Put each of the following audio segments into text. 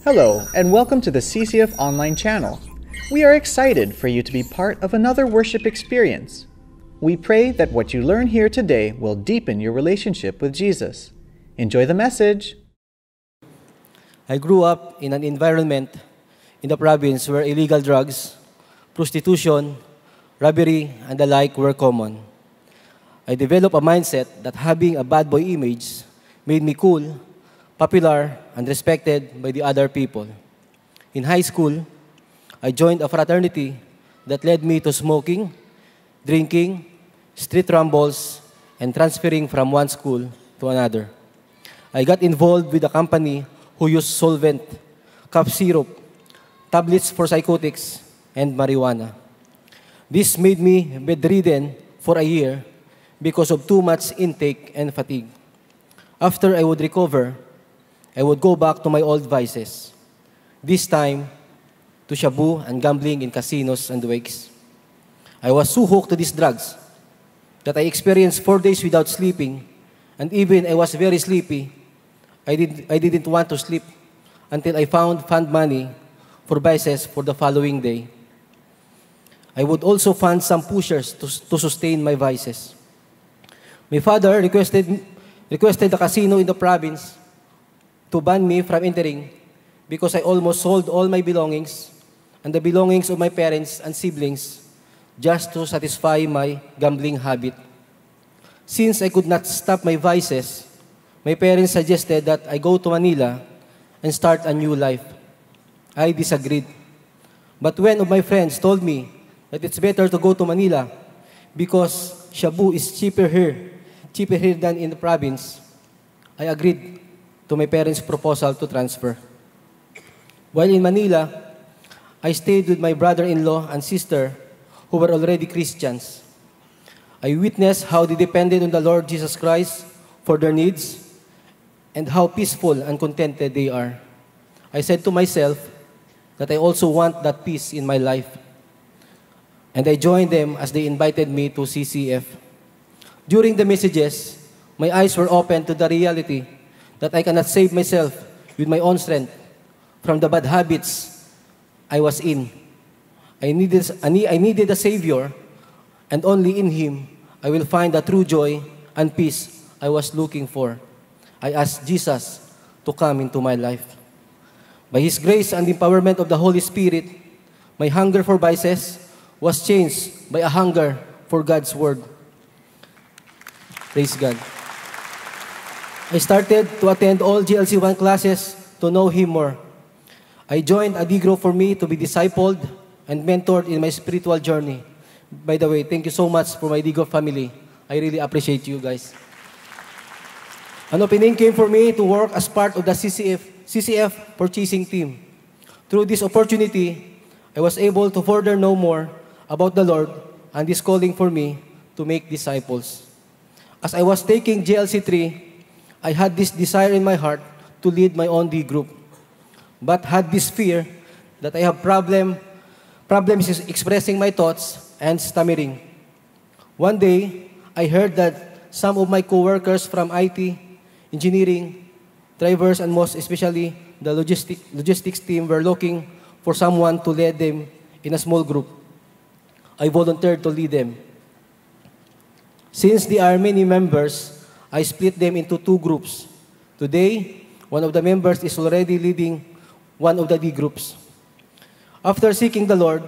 Hello, and welcome to the CCF Online channel. We are excited for you to be part of another worship experience. We pray that what you learn here today will deepen your relationship with Jesus. Enjoy the message. I grew up in an environment in the province where illegal drugs, prostitution, robbery, and the like were common. I developed a mindset that having a bad boy image made me cool, popular, and respected by the other people. In high school, I joined a fraternity that led me to smoking, drinking, street rumbles, and transferring from one school to another. I got involved with a company who used solvent, cough syrup, tablets for psychotics, and marijuana. This made me bedridden for a year because of too much intake and fatigue. After I would recover, I would go back to my old vices, this time to shabu and gambling in casinos and wakes. I was so hooked to these drugs that I experienced 4 days without sleeping, and even I was very sleepy. I didn't want to sleep until I found money for vices for the following day. I would also fund some pushers to sustain my vices. My father requested the casino in the province to ban me from entering because I almost sold all my belongings and the belongings of my parents and siblings just to satisfy my gambling habit. Since I could not stop my vices, my parents suggested that I go to Manila and start a new life. I disagreed. But one of my friends told me that it's better to go to Manila because shabu is cheaper here than in the province, I agreed to my parents' proposal to transfer. While in Manila, I stayed with my brother-in-law and sister who were already Christians. I witnessed how they depended on the Lord Jesus Christ for their needs and how peaceful and contented they are. I said to myself that I also want that peace in my life. And I joined them as they invited me to CCF. During the messages, my eyes were opened to the reality that I cannot save myself with my own strength from the bad habits I was in. I needed a Savior, and only in Him I will find the true joy and peace I was looking for. I asked Jesus to come into my life. By His grace and empowerment of the Holy Spirit, my hunger for vices was changed by a hunger for God's Word. Praise God. I started to attend all GLC1 classes to know Him more. I joined a D group for me to be discipled and mentored in my spiritual journey. By the way, thank you so much for my D group family. I really appreciate you guys. An opening came for me to work as part of the CCF purchasing team. Through this opportunity, I was able to further know more about the Lord and His calling for me to make disciples. As I was taking GLC3, I had this desire in my heart to lead my own D group, but had this fear that I have problems expressing my thoughts and stammering. One day, I heard that some of my co-workers from IT, engineering, drivers, and most especially the logistics team were looking for someone to lead them in a small group. I volunteered to lead them. Since there are many members, I split them into 2 groups. Today, one of the members is already leading one of the D groups. After seeking the Lord,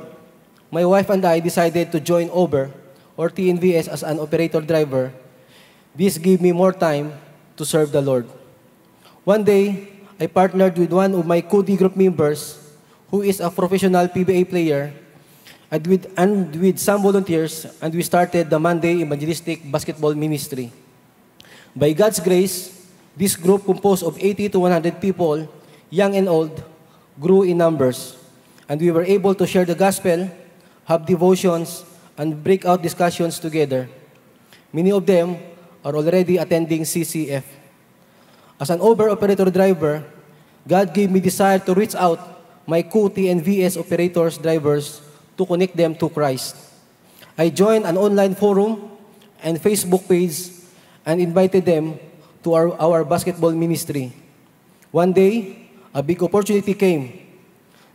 my wife and I decided to join Uber or TNVS as an operator driver. This gave me more time to serve the Lord. One day, I partnered with one of my co-D group members who is a professional PBA player and with some volunteers, and we started the Monday Evangelistic Basketball Ministry. By God's grace, this group composed of 80 to 100 people, young and old, grew in numbers, and we were able to share the gospel, have devotions, and breakout discussions together. Many of them are already attending CCF. As an Uber operator driver, God gave me desire to reach out my co-TNVS operators drivers to connect them to Christ. I joined an online forum and Facebook page and invited them to our basketball ministry. One day, a big opportunity came.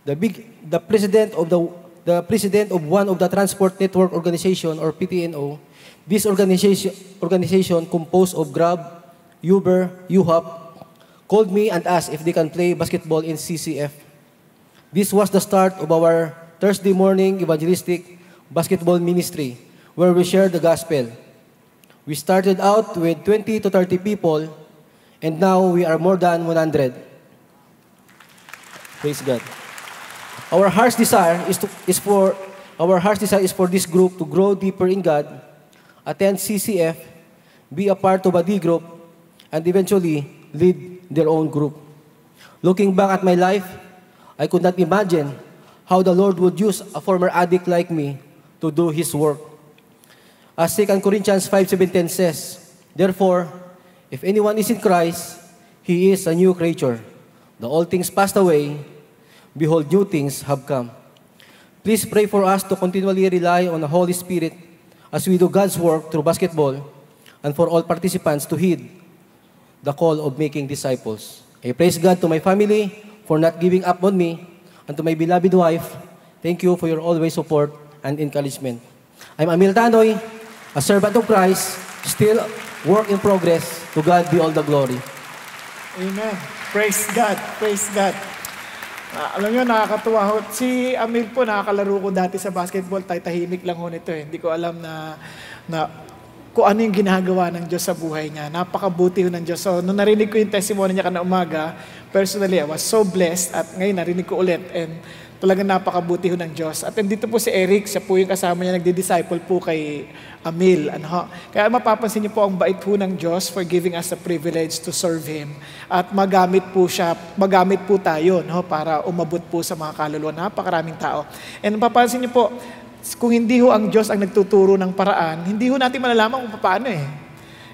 The president of one of the Transport Network Organization, or PTNO, this organization composed of Grab, Uber, UHOP, called me and asked if they can play basketball in CCF. This was the start of our Thursday morning evangelistic basketball ministry, where we shared the gospel. We started out with 20 to 30 people, and now we are more than 100. Praise God. Our heart's desire is for this group to grow deeper in God, attend CCF, be a part of a D group, and eventually lead their own group. Looking back at my life, I could not imagine how the Lord would use a former addict like me to do His work. As 2 Corinthians 5:17 says, therefore, if anyone is in Christ, he is a new creature. The old things passed away, behold, new things have come. Please pray for us to continually rely on the Holy Spirit as we do God's work through basketball, and for all participants to heed the call of making disciples. I praise God to my family for not giving up on me, and to my beloved wife, thank you for your always support and encouragement. I'm Amil Tanoy, a servant of Christ, still work in progress. To God be all the glory. Amen. Praise God. Praise God. Alam nyo, nakakatuwa ho. Si Amil po, nakakalaro ko dati sa basketball. Tahimik lang ho nito eh. Hindi ko alam na kung ano yung ginagawa ng Diyos sa buhay niya. Napakabuti ho ng Diyos. So, nung narinig ko yung testimony niya kana umaga, personally, I was so blessed. At ngayon, narinig ko ulit. And talagang napakabuti ho ng Diyos. At dito po si Eric, siya po yung kasama niya, nagdi-disciple po kay Amil. Kaya mapapansin niyo po ang bait po ng Diyos for giving us the privilege to serve Him. At magamit po tayo para umabot po sa mga kaluluwa. Napakaraming tao. And mapapansin niyo po, kung hindi ho ang Diyos ang nagtuturo ng paraan, hindi ho natin malalaman kung paano eh.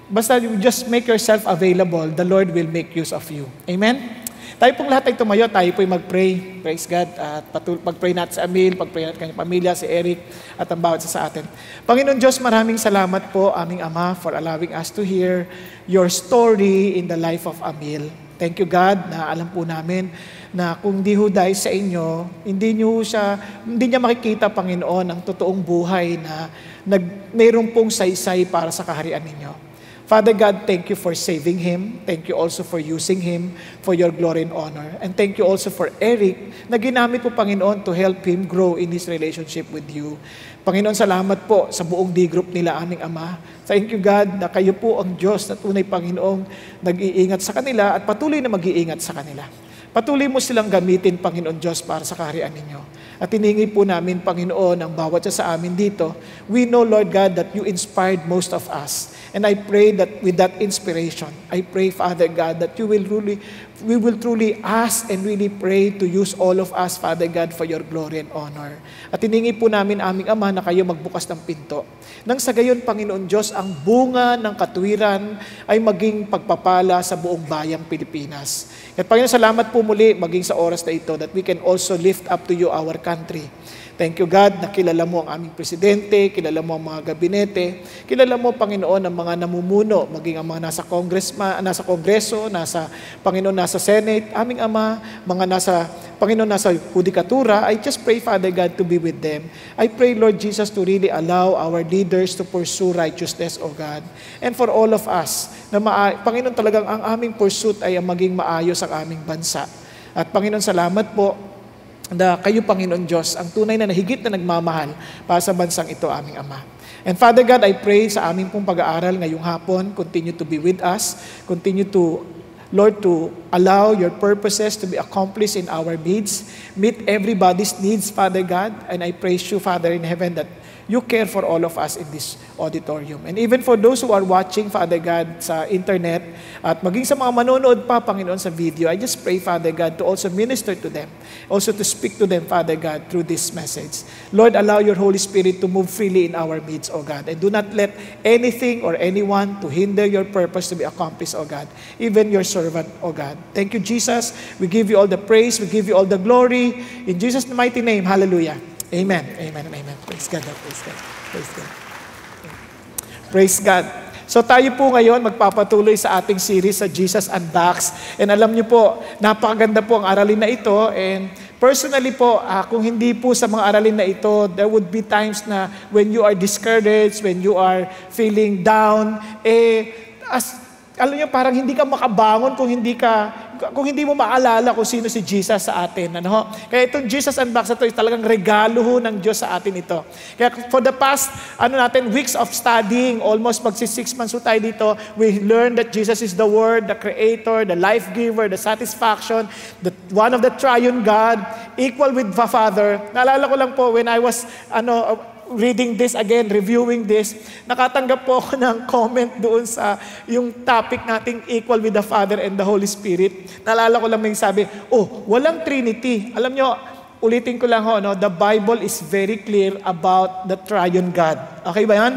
Basta you just make yourself available, the Lord will make use of you. Amen? Tayo pong lahat ay tumayo, tayo po'y mag-pray. Praise God. At pag-pray natin sa Amil, pag-pray natin kanyang pamilya, si Eric, at ang bawat sa atin. Panginoon Diyos, maraming salamat po, aming Ama, for allowing us to hear your story in the life of Amil. Thank you, God, na alam po namin na kung di ho dahil sa inyo, hindi niya makikita, Panginoon, ang totoong buhay na mayroon pong saysay para sa kaharian ninyo. Father God, thank you for saving him. Thank you also for using him for your glory and honor. And thank you also for Eric na ginamit po, Panginoon, to help him grow in his relationship with you. Panginoon, salamat po sa buong D-group nila, aming Ama. Thank you, God, na kayo po ang Diyos na tunay, Panginoong nag-iingat sa kanila at patuloy na mag-iingat sa kanila. Patuloy mo silang gamitin, Panginoon Diyos, para sa kaharian ninyo. At hiningi po namin, Panginoon, ang bawat sa amin dito. We know, Lord God, that you inspired most of us. And I pray that with that inspiration, I pray, Father God, that we will truly ask and really pray to use all of us, Father God, for your glory and honor. At hiningi po namin, aming Ama, na kayo magbukas ng pinto. Nang sa gayon, Panginoon Diyos, ang bunga ng katuwiran ay maging pagpapala sa buong bayang Pilipinas. At Panginoon, salamat po muli maging sa oras na ito that we can also lift up to you our country. Thank you, God, na kilala mo ang aming presidente, kilala mo ang mga gabinete, kilala mo, Panginoon, ang mga namumuno, maging ang mga nasa Kongreso, Panginoon, nasa Senate, aming Ama, mga Panginoon, nasa Judikatura. I just pray, Father God, to be with them. I pray, Lord Jesus, to really allow our leaders to pursue righteousness, O God. And for all of us, Panginoon, talagang ang aming pursuit ay ang maging maayos ang aming bansa. At Panginoon, salamat po, na kayo, Panginoon Diyos, ang tunay na higit na nagmamahal para sa bansang ito, aming Ama. And Father God, I pray sa aming pong pag-aaral ngayong hapon, continue to be with us, continue to, Lord, to allow your purposes to be accomplished in our needs, meet everybody's needs, Father God, and I praise you, Father in heaven, that you care for all of us in this auditorium. And even for those who are watching, Father God, sa internet, at maging sa mga manonood pa, Panginoon, sa video, I just pray, Father God, to also minister to them, also to speak to them, Father God, through this message. Lord, allow your Holy Spirit to move freely in our midst, O God, and do not let anything or anyone to hinder your purpose to be accomplished, O God, even your servant, O God. Thank you, Jesus. We give you all the praise. We give you all the glory. In Jesus' mighty name, hallelujah. Amen. Amen and amen. Praise God. Praise God. Praise God. Praise God. So tayo po ngayon magpapatuloy sa ating series sa Jesus Unboxed. And alam niyo po, napakaganda po ang aralin na ito. And personally po, kung hindi po sa mga aralin na ito, there would be times na when you are discouraged, when you are feeling down, alam niyo, parang hindi ka makabangon kung hindi mo maalala kung sino si Jesus sa atin. Ano? Kaya itong Jesus Unboxed na ito, talagang regalo ho ng Diyos sa atin ito. Kaya for the past, weeks of studying, almost magsi 6 months ho tayo dito, we learned that Jesus is the Word, the Creator, the Life Giver, the Satisfaction, one of the Triune God, equal with the Father. Naalala ko lang po, when I was, reading this again, reviewing this, nakatanggap po ako ng comment doon sa yung topic nating equal with the Father and the Holy Spirit. Naalala ko lang may sabi, walang Trinity. Alam nyo, ulitin ko lang the Bible is very clear about the Triune God. Okay ba yan?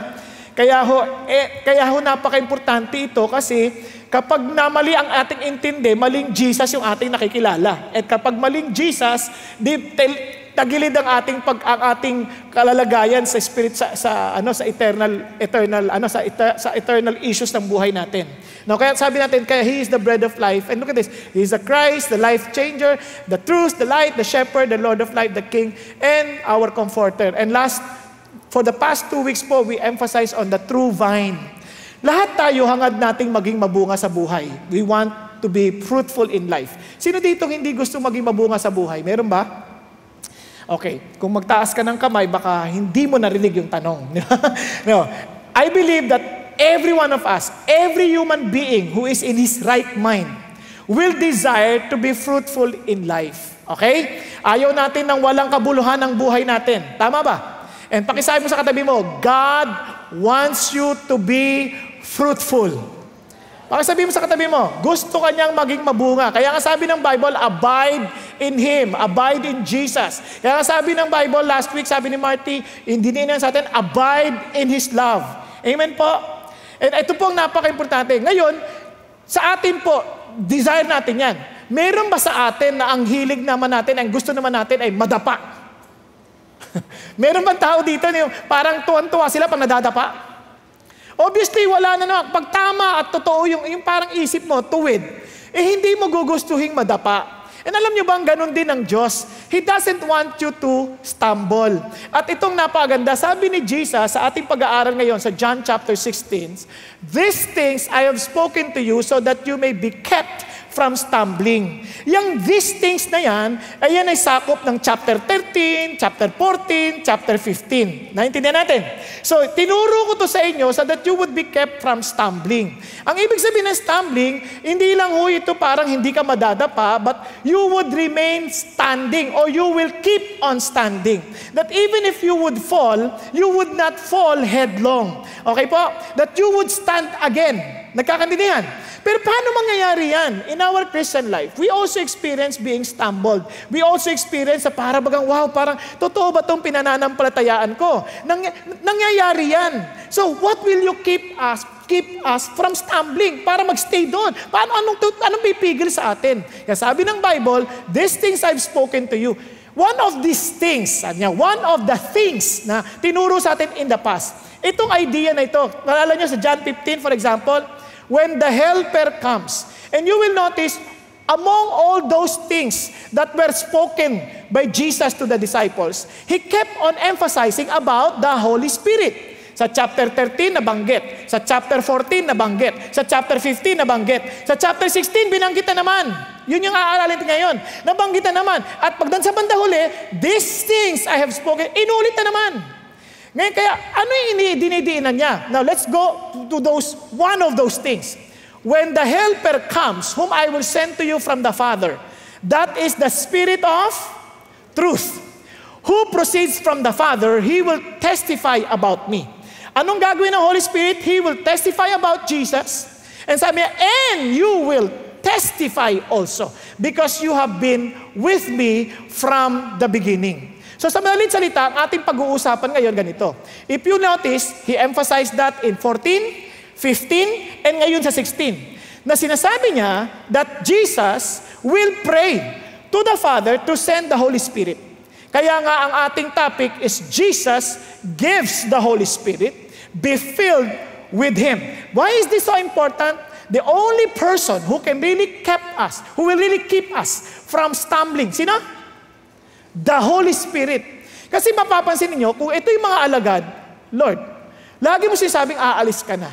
Kaya ho napaka-importante ito kasi kapag namali ang ating intindi, maling Jesus yung ating nakikilala. At kapag maling Jesus, tagilid ang ating kalalagayan sa spirit sa eternal issues ng buhay natin. Now, kaya sabi natin, kaya He is the bread of life. And look at this. He is the Christ, the life changer, the truth, the light, the shepherd, the Lord of life, the King, and our comforter. And last, for the past 2 weeks po, we emphasize on the true vine. Lahat tayo hangad nating maging mabunga sa buhay. We want to be fruitful in life. Sino dito hindi gusto maging mabunga sa buhay? Meron ba? Okay, kung magtaas ka ng kamay, baka hindi mo narinig yung tanong. No, I believe that every one of us, every human being who is in his right mind, will desire to be fruitful in life. Okay? Ayaw natin ng walang kabuluhan ng buhay natin. Tama ba? And pakisabi mo sa katabi mo, God wants you to be fruitful. Pakisabi mo sa katabi mo, gusto kanyang maging mabunga. Kaya nga sabi ng Bible, abide in Him, abide in Jesus. Kaya nga sabi ng Bible, last week, sabi ni Marty, hindi din sa atin, abide in His love. Amen po? And ito po ang napaka-importante. Ngayon, sa atin po, desire natin yan. Meron ba sa atin na ang hilig naman natin, ang gusto naman natin ay madapa? Meron bang tao dito, parang tuwan-tuwa sila pag nadadapa? Obviously, wala na naman. Pag tama at totoo yung parang isip mo, tuwid, hindi mo gugustuhin madapa. And alam nyo bang ganun din ang Diyos? He doesn't want you to stumble. At itong napaganda, sabi ni Jesus sa ating pag-aaral ngayon sa John chapter 16, "These things I have spoken to you so that you may be kept from stumbling." Yang these things na yan, ayan ay sakop ng chapter 13, chapter 14, chapter 15. Naintindihan natin? So, tinuro ko to sa inyo so that you would be kept from stumbling. Ang ibig sabihin ng stumbling, hindi lang ito parang hindi ka madadapa, but you would remain standing or you will keep on standing. That even if you would fall, you would not fall headlong. Okay po? That you would stand again. Nagkakandidihan. Pero paano mangyayari yan? In our Christian life, we also experience being stumbled. We also experience parang parang totoo ba itong pinananampalatayaan ko? Nangyayari yan. So what will you keep us from stumbling para magstay doon? Anong pipigil sa atin? Kaya sabi ng Bible, these things I've spoken to you. One of these things, one of the things na tinuro sa atin in the past, itong idea na ito, naalala nyo sa John 15 for example, when the helper comes, and you will notice, among all those things that were spoken by Jesus to the disciples, He kept on emphasizing about the Holy Spirit. Sa chapter 13, nabanggit. Sa chapter 14, nabanggit. Sa chapter 15, nabanggit. Sa chapter 16, binanggit na naman. Yun yung aaralin ngayon. Nabanggit na naman. At pagdan sa banda huli, these things I have spoken, inulit na naman. Ngayon, kaya ano yung dinidiinan niya? Now, let's go to one of those things. When the helper comes, whom I will send to you from the Father, that is the Spirit of truth. Who proceeds from the Father, He will testify about me. Anong gagawin ng Holy Spirit? He will testify about Jesus. And sabi niya, and you will testify also, because you have been with me from the beginning. So sa madaling salita, ang ating pag-uusapan ngayon ganito. If you notice, He emphasized that in 14, 15, and ngayon sa 16. Na sinasabi niya that Jesus will pray to the Father to send the Holy Spirit. Kaya nga ang ating topic is Jesus gives the Holy Spirit, be filled with Him. Why is this so important? The only person who can really keep us, who will really keep us from stumbling, sino? The Holy Spirit. Kasi mapapansin niyo, kung ito yung mga alagad, Lord, lagi mo sinasabing aalis ka na.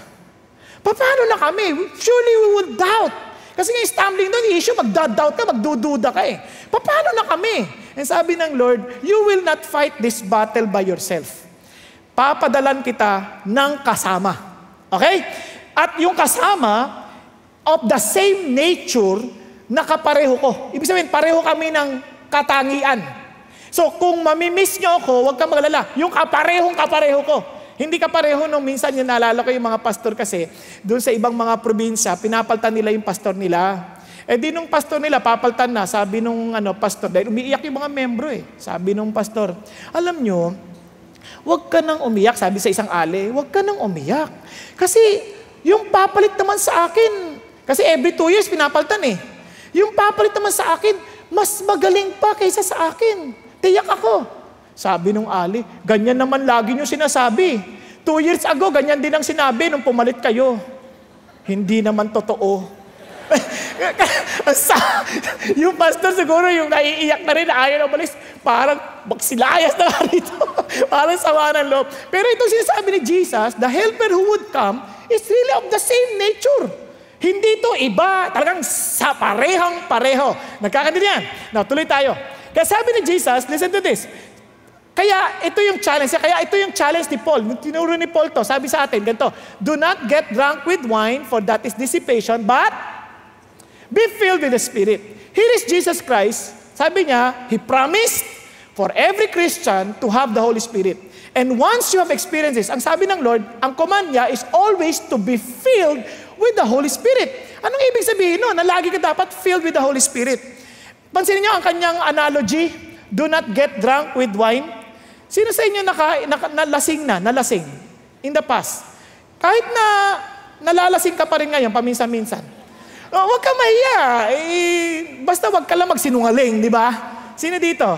Paano na kami? Surely we will doubt. Kasi nga stumbling doon, issue, magdadoubt ka, magdududa ka eh. Paano na kami? And sabi ng Lord, you will not fight this battle by yourself. Papadalan kita ng kasama. Okay? At yung kasama, of the same nature na kapareho ko. Ibig sabihin, pareho kami ng katangian. So, kung mamimiss nyo ako, huwag kang magalala. Yung kapareho ko. Hindi kapareho nung minsan yung naalala ko yung mga pastor kasi, doon sa ibang mga probinsya, pinapaltan nila yung pastor nila. Eh di nung pastor nila, papaltan na, sabi nung pastor, dahil umiiyak yung mga membro eh. Sabi nung pastor, alam nyo, huwag ka nang umiyak, sabi sa isang ale, huwag ka nang umiyak. Kasi, yung papalit naman sa akin, kasi every 2 years pinapaltan eh. Yung papalit naman sa akin, mas magaling pa kaysa sa akin. Tiyak ako. Sabi nung Ali, ganyan naman lagi nyo sinasabi. 2 years ago, ganyan din ang sinabi nung pumalit kayo. Hindi naman totoo. Yung pastor siguro, yung naiiyak na rin, ayaw na umalis, parang magsilayas na rito. Parang sama ng loob. Pero itong sinasabi ni Jesus, the helper who would come is really of the same nature. Hindi to iba, talagang sa parehong-pareho. Nagkakaintindihan? Now, tuloy tayo. Kaya sabi ni Jesus, listen to this. Kaya ito yung challenge ni Paul. Tinuro ni Paul to, sabi sa atin, ganito, do not get drunk with wine, for that is dissipation, but be filled with the Spirit. Here is Jesus Christ. Sabi niya, He promised for every Christian to have the Holy Spirit. And once you have experienced this, ang sabi ng Lord, ang command niya is always to be filled with the Holy Spirit. Anong ibig sabihin nun? Na lagi ka dapat filled with the Holy Spirit. Pansinin niyo ang kanyang analogy, do not get drunk with wine. Sino sa inyo nalasing in the past? Kahit na nalalasing ka pa rin ngayon, paminsan-minsan. Huwag ka mahiya. Basta huwag ka lang magsinungaling, di ba? Sino dito?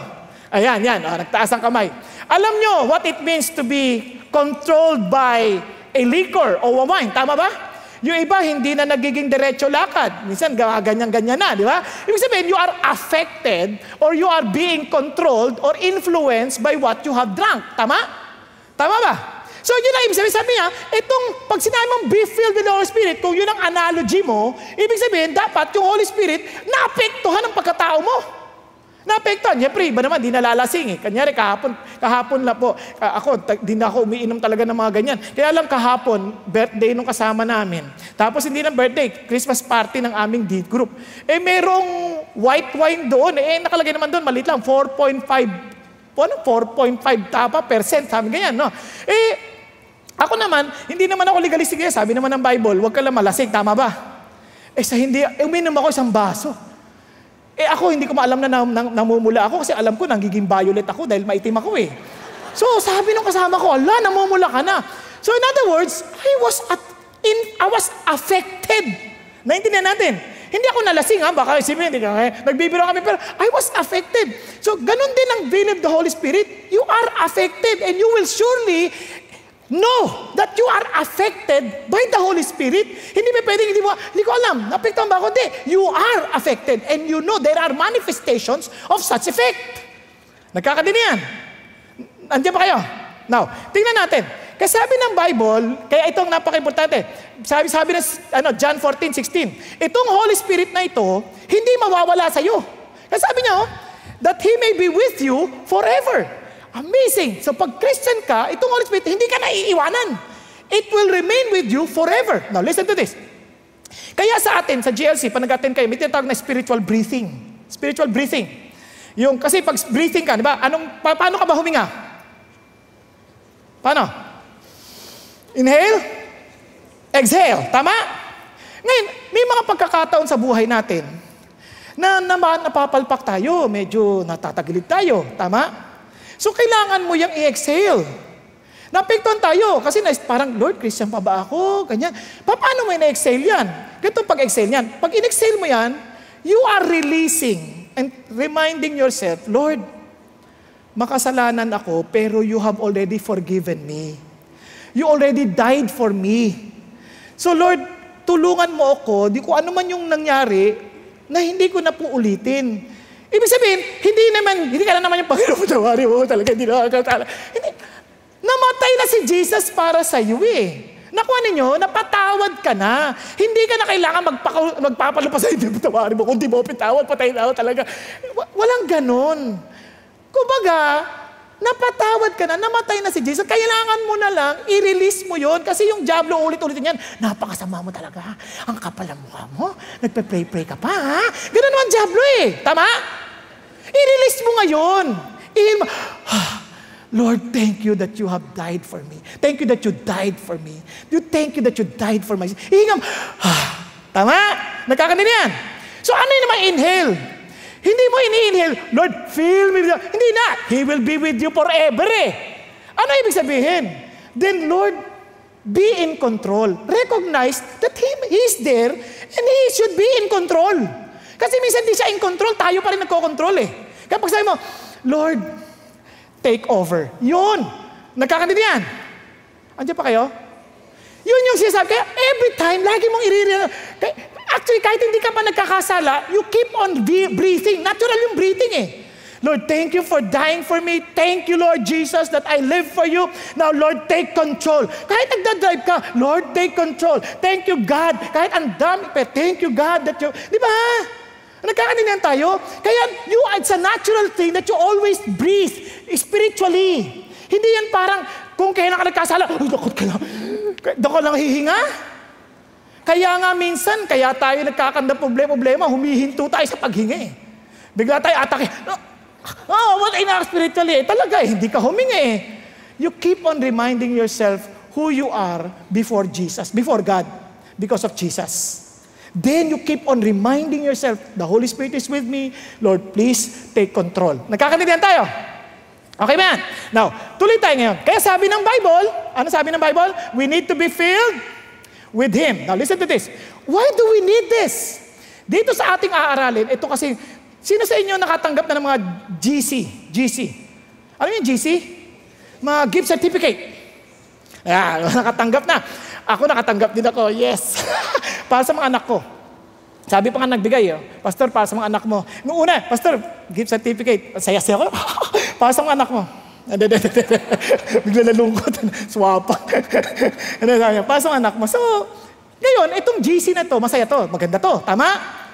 Ayan, yan. Nagtaas ang kamay. Alam nyo what it means to be controlled by a liquor o a wine. Tama ba? Yung iba, hindi na nagiging diretso lakad. Minsan, ganyan-ganyan na, di ba? Ibig sabihin, you are affected or you are being controlled or influenced by what you have drunk. Tama? Tama ba? So, yun ang ibig sabihin. Sabi niya, itong pag sinabi mong be filled with the Holy Spirit, kung yun ang analogy mo, ibig sabihin, dapat yung Holy Spirit naapektuhan ang pagkatao mo. Naapektuhan. Siyempre, iba naman, di nalalasing eh. Kanyari, kahapon lang po. Di na ako umiinom talaga ng mga ganyan. Kaya lang kahapon, birthday nung kasama namin. Tapos hindi lang birthday, Christmas party ng aming D group. Eh, merong white wine doon. Eh, nakalagay naman doon, maliit lang, 4.5 percent, sabi ganyan, no? Eh, ako naman, hindi naman ako legalistic. Sabi naman ng Bible, huwag ka lang malasing, tama ba? Eh, uminom ako isang baso. Eh ako, hindi ko maalam na namumula ako kasi alam ko nagiging violet ako dahil maitim ako eh. So sabi nung kasama ko, ala, namumula ka na. So in other words, I was affected. Naintindihan natin. Hindi ako nalasing ha, baka isipin, nagbibiro kami, pero I was affected. So ganun din ang veil of the Holy Spirit. You are affected and you will surely know that you are affected by the Holy Spirit. Hindi ba pwedeng, hindi ko alam, naapektuhan ba ako? Hindi. You are affected and you know there are manifestations of such effect. Nagkakadinihan. Andiyan ba kayo? Now, tingnan natin. Kasi sabi ng Bible, kaya itong napaka-importante, sabi ng John 14:16, itong Holy Spirit na ito, hindi mawawala sa iyo. Kasi sabi niya, that He may be with you forever. Amazing. So pag Christian ka, itong Holy Spirit, hindi ka naiiwanan. It will remain with you forever. Now listen to this. Kaya sa atin, sa GLC, pag nag-attend kayo, may tinatawag na spiritual breathing. Spiritual breathing. Kasi pag breathing ka, di ba? Paano ka ba huminga? Paano? Inhale? Exhale. Tama? Ngayon, may mga pagkakataon sa buhay natin na napapalpak tayo, medyo natatagilid tayo. Tama? So, kailangan mo yung i-exhale. Napektuhan tayo kasi parang, Lord, Christian pa ba ako? Ganyan. Paano mo in-exhale yan? Ganito pag-exhale yan. Pag in-exhale mo yan, you are releasing and reminding yourself, Lord, makasalanan ako, pero you have already forgiven me. You already died for me. So Lord, tulungan mo ako, di ko ano man yung nangyari, na hindi ko na po ulitin. Ibig sabihin, hindi ka na naman yung Panginoon, tawari mo talaga, hindi na nakakatala. Namatay na si Jesus para sa iyo eh. Nakuha ninyo, napatawad ka na. Hindi ka na kailangan magpapalupa sa hindi mo, tawari mo, kung di mo pitawad, patayin na talaga. Walang ganon. Kumbaga, napatawad ka na, namatay na si Jesus. Kailangan mo na lang, i-release mo yon kasi yung diablo ulit-ulitin yan, napakasama mo talaga. Ang kapal ang mukha mo. Nagpe-pray-pray ka pa, ha? Ganun naman diablo eh. Tama? I-release mo ngayon. Lord, thank you that you have died for me. Thank you that you died for me. Thank you that you died for my sin. Ihingam. Tama? Nagkakanin yan. So ano yung naman inhale? Hindi mo ini-inhale, Lord, fill me with your... Hindi na. He will be with you forever eh. Ano ibig sabihin? Then Lord, be in control. Recognize that He is there and He should be in control. Kasi minsan di siya in control, tayo pa rin nagko-control eh. Kapag sabi mo, Lord, take over. Yun. Nagkakaintindihan? Andiyan pa kayo? Yun yung sinasabi. Kaya every time, lagi mong actually, kahit hindi ka pa nagkakasala, you keep on breathing. Natural yung breathing eh. Lord, thank you for dying for me. Thank you, Lord Jesus, that I live for you. Now, Lord, take control. Kahit nagdadrive ka, Lord, take control. Thank you, God. Kahit ang dami, thank you, God, that you... Di ba? Nagkakaintindihan tayo? Kaya it's a natural thing that you always breathe spiritually. Hindi yan parang, kung kailan ka nagkasala, dakot ka lang. Doon ka lang hihinga. Kaya nga minsan, kaya tayo nagkakanda problema, humihinto tayo sa paghinga eh. Bigla tayo atake. What in our spiritually? Talaga hindi ka huminga eh. You keep on reminding yourself who you are before Jesus, before God, because of Jesus. Then you keep on reminding yourself, the Holy Spirit is with me. Lord, please take control. Nagkakaintindihan tayo? Okay ba yan? Now, tuloy tayo ngayon. Kaya sabi ng Bible, ano sabi ng Bible? We need to be filled with Him. Now, listen to this. Why do we need this? Dito sa ating aaralin, ito kasi, sino sa inyo nakatanggap na ng mga GC? Ano yung GC? Mga gift certificate. Nakatanggap na. Ako nakatanggap din ako, yes. Para sa mga anak ko. Sabi pa nga nagbigay, Pastor, para sa mga anak mo. Noong una, Pastor, gift certificate. Saya-saya ko. Para sa mga anak mo. Bigla nalungkot. Swapa. Para sa mga anak mo. So, ngayon, itong GC na to, masaya to, maganda to. Tama?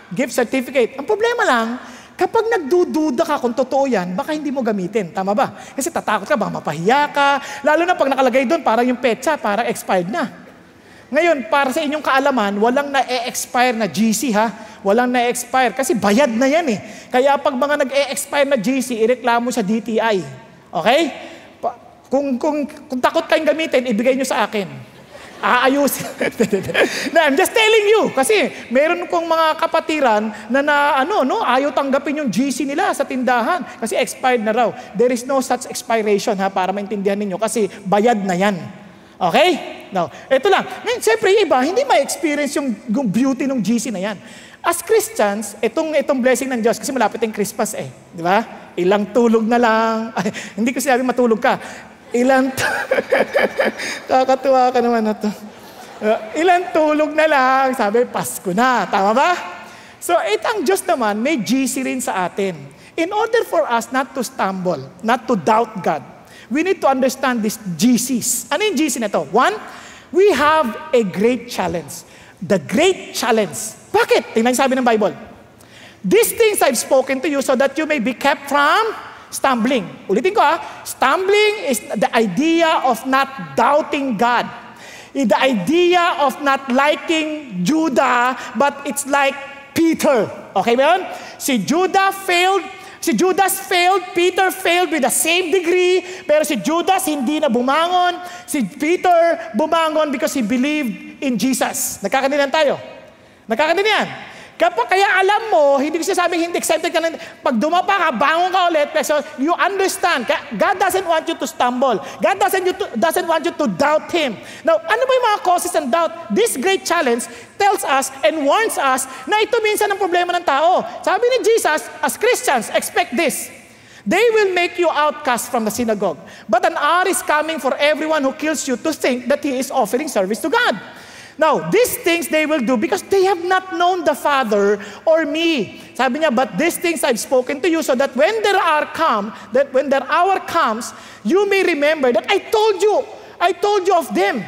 Gift certificate. Ang problema lang, kapag nagdududa ka kung totoo yan, baka hindi mo gamitin. Tama ba? Kasi tatakot ka, baka mapahiya ka. Lalo na pag nakalagay doon, parang yung petsa, parang expired na. Ngayon, para sa inyong kaalaman, walang na-e-expire na GC ha. Walang na-e-expire kasi bayad na yan eh. Kaya pag mga nag-e-expire na GC, ireklamo sa DTI. Okay? Kung takot kayong gamitin, ibigay nyo sa akin. Aayusin. I'm just telling you. Kasi meron kong mga kapatiran na ayaw tanggapin yung GC nila sa tindahan. Kasi expired na raw. There is no such expiration ha, para maintindihan ninyo. Kasi bayad na yan. Okay? Now, ito lang. Ngayon, siyempre, iba, hindi ma-experience yung beauty ng GC na yan. As Christians, itong blessing ng Diyos, kasi malapit yung Christmas eh. Di ba? Ilang tulog na lang. Ay, hindi ko sinabi matulog ka. Kakatuwa ka naman na to. Ilang tulog na lang. Sabi, Pasko na. Tama ba? So, ang Diyos naman, may GC rin sa atin. In order for us not to stumble, not to doubt God, we need to understand these GCs. Ano yung GC na to? One, we have a great challenge. The great challenge. Bakit? Tingnan yung sabi ng Bible. These things I've spoken to you so that you may be kept from stumbling. Ulitin ko Stumbling is the idea of not doubting God. The idea of not liking Judah, but it's like Peter. Okay ba yun? Si Judas failed, Peter failed with the same degree, pero si Judas hindi na bumangon, si Peter bumangon because he believed in Jesus. Nagkakaintindihan tayo? Nagkakaintindihan? Kaya alam mo, hindi ko sinasabing hindi excited ka na, pag dumapa ka, bangon ka ulit, so you understand, God doesn't want you to stumble. God doesn't want you to doubt Him. Now, ano ba yung mga causes ng doubt? This great challenge tells us and warns us na ito minsan ang problema ng tao. Sabi ni Jesus, as Christians, expect this. They will make you outcast from the synagogue. But an hour is coming for everyone who kills you to think that he is offering service to God. Now, these things they will do because they have not known the Father or me. Sabi niya, but these things I've spoken to you so that when their hour comes, you may remember that I told you of them.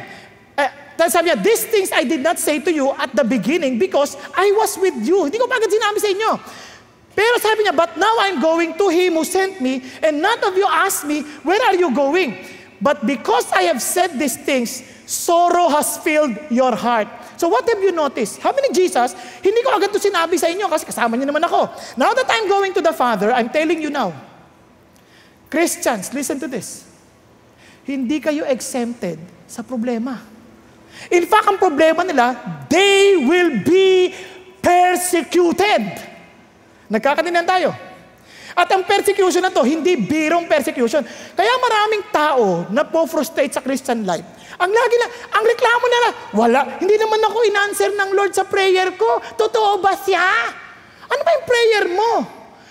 Sabi niya, these things I did not say to you at the beginning because I was with you. Hindi ko pa agad sinabi sa inyo. Pero sabi niya, but now I'm going to Him who sent me, and none of you asked me, where are you going? But because I have said these things, sorrow has filled your heart. So what have you noticed? Sabi ni Jesus, hindi ko agad ito sinabi sa inyo kasi kasama niyo naman ako. Now that I'm going to the Father, I'm telling you now. Christians, listen to this. Hindi kayo exempted sa problema. In fact, ang problema nila, they will be persecuted. Nagkakatindihan tayo. At ang persecution na to, hindi birong persecution. Kaya maraming tao na po-frustrate sa Christian life. Ang reklamo nila, wala, hindi naman ako in-answer ng Lord sa prayer ko. Totoo ba siya? Ano ba yung prayer mo?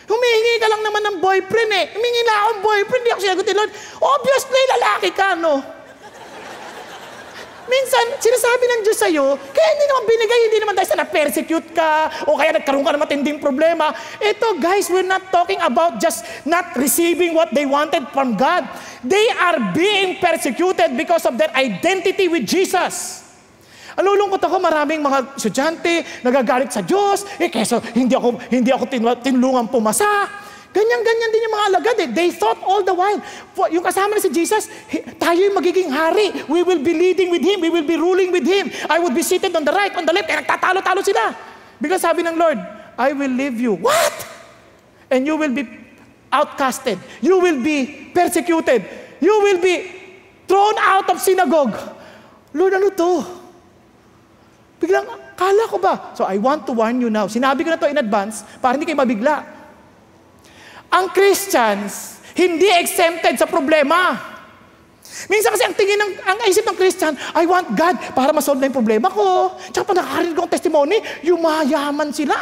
Humihingi ka lang naman ng boyfriend eh. Humihingi na akong boyfriend, hindi ako sinagutin, Lord. Obviously, lalaki ka, no? Minsan, sinasabi ng Diyos sa'yo, kaya hindi naman binigay, hindi naman dahil sa na-persecute ka, o kaya nagkaroon ka ng matinding problema. Ito, guys, we're not talking about just not receiving what they wanted from God. They are being persecuted because of their identity with Jesus. Alulungkot ako, maraming mga estudyante, nagagalit sa Diyos, keso hindi ako tinulungan pumasa. Ganyan-ganyan din yung mga alagad eh. They thought all the while, yung kasama na si Jesus, tayo yung magiging hari. We will be leading with Him. We will be ruling with Him. I would be seated on the right, on the left. Kaya nagtatalo-talo sila. Because sabi ng Lord, I will leave you. What? And you will be outcasted. You will be persecuted. You will be thrown out of synagogue. Lord, ano to? Biglang, kala ko ba? So I want to warn you now. Sinabi ko na to in advance para hindi kayo mabigla. Ang Christians, hindi exempted sa problema. Minsan kasi ang isip ng Christian, I want God para ma-solve na yung problema ko. Tsaka pag nakakarinig ko ang testimony, yumayaman sila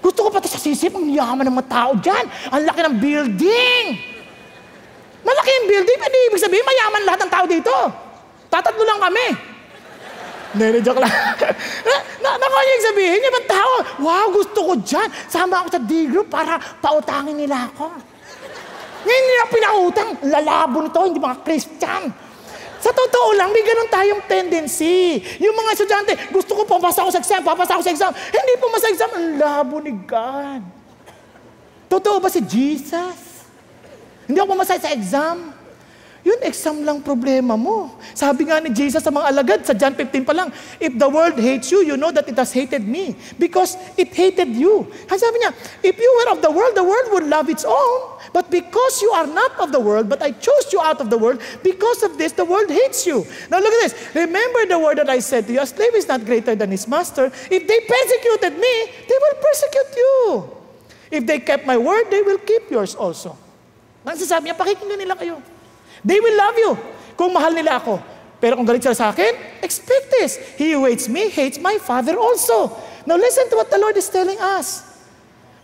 Gusto ko pati sa sisip, ang yaman ng mga tao dyan. Ang laki ng building. Malaki yung building, pero ibig sabihin, mayaman lahat ng tao dito. Tatatlo lang kami. Joke lang. Nakuha niya yung sabihin, yung mga tao, wow, gusto ko dyan. Sama ako sa D-group para pautangin nila ako. Ngayon nila pinautang, lalabo nito, hindi mga Christian. Sa totoo lang, may ganun tayong tendency. Yung mga estudyante, gusto ko papasa ako sa exam. Hindi pumasa exam, ang labo ni God. Totoo ba si Jesus? Hindi ako pumasa sa exam. Yun, exam lang problema mo. Sabi nga ni Jesus sa mga alagad, sa John 15 pa lang, if the world hates you, you know that it has hated me. Because it hated you. Sabi niya, if you were of the world would love its own. But because you are not of the world, but I chose you out of the world, because of this, the world hates you. Now look at this. Remember the word that I said to you, a slave is not greater than his master. If they persecuted me, they will persecute you. If they kept my word, they will keep yours also. Nagsasabi niya, pakikinggan nila kayo. They will love you kung mahal nila ako. Pero kung galit sila sa akin, expect this. He who hates me, hates my Father also. Now listen to what the Lord is telling us.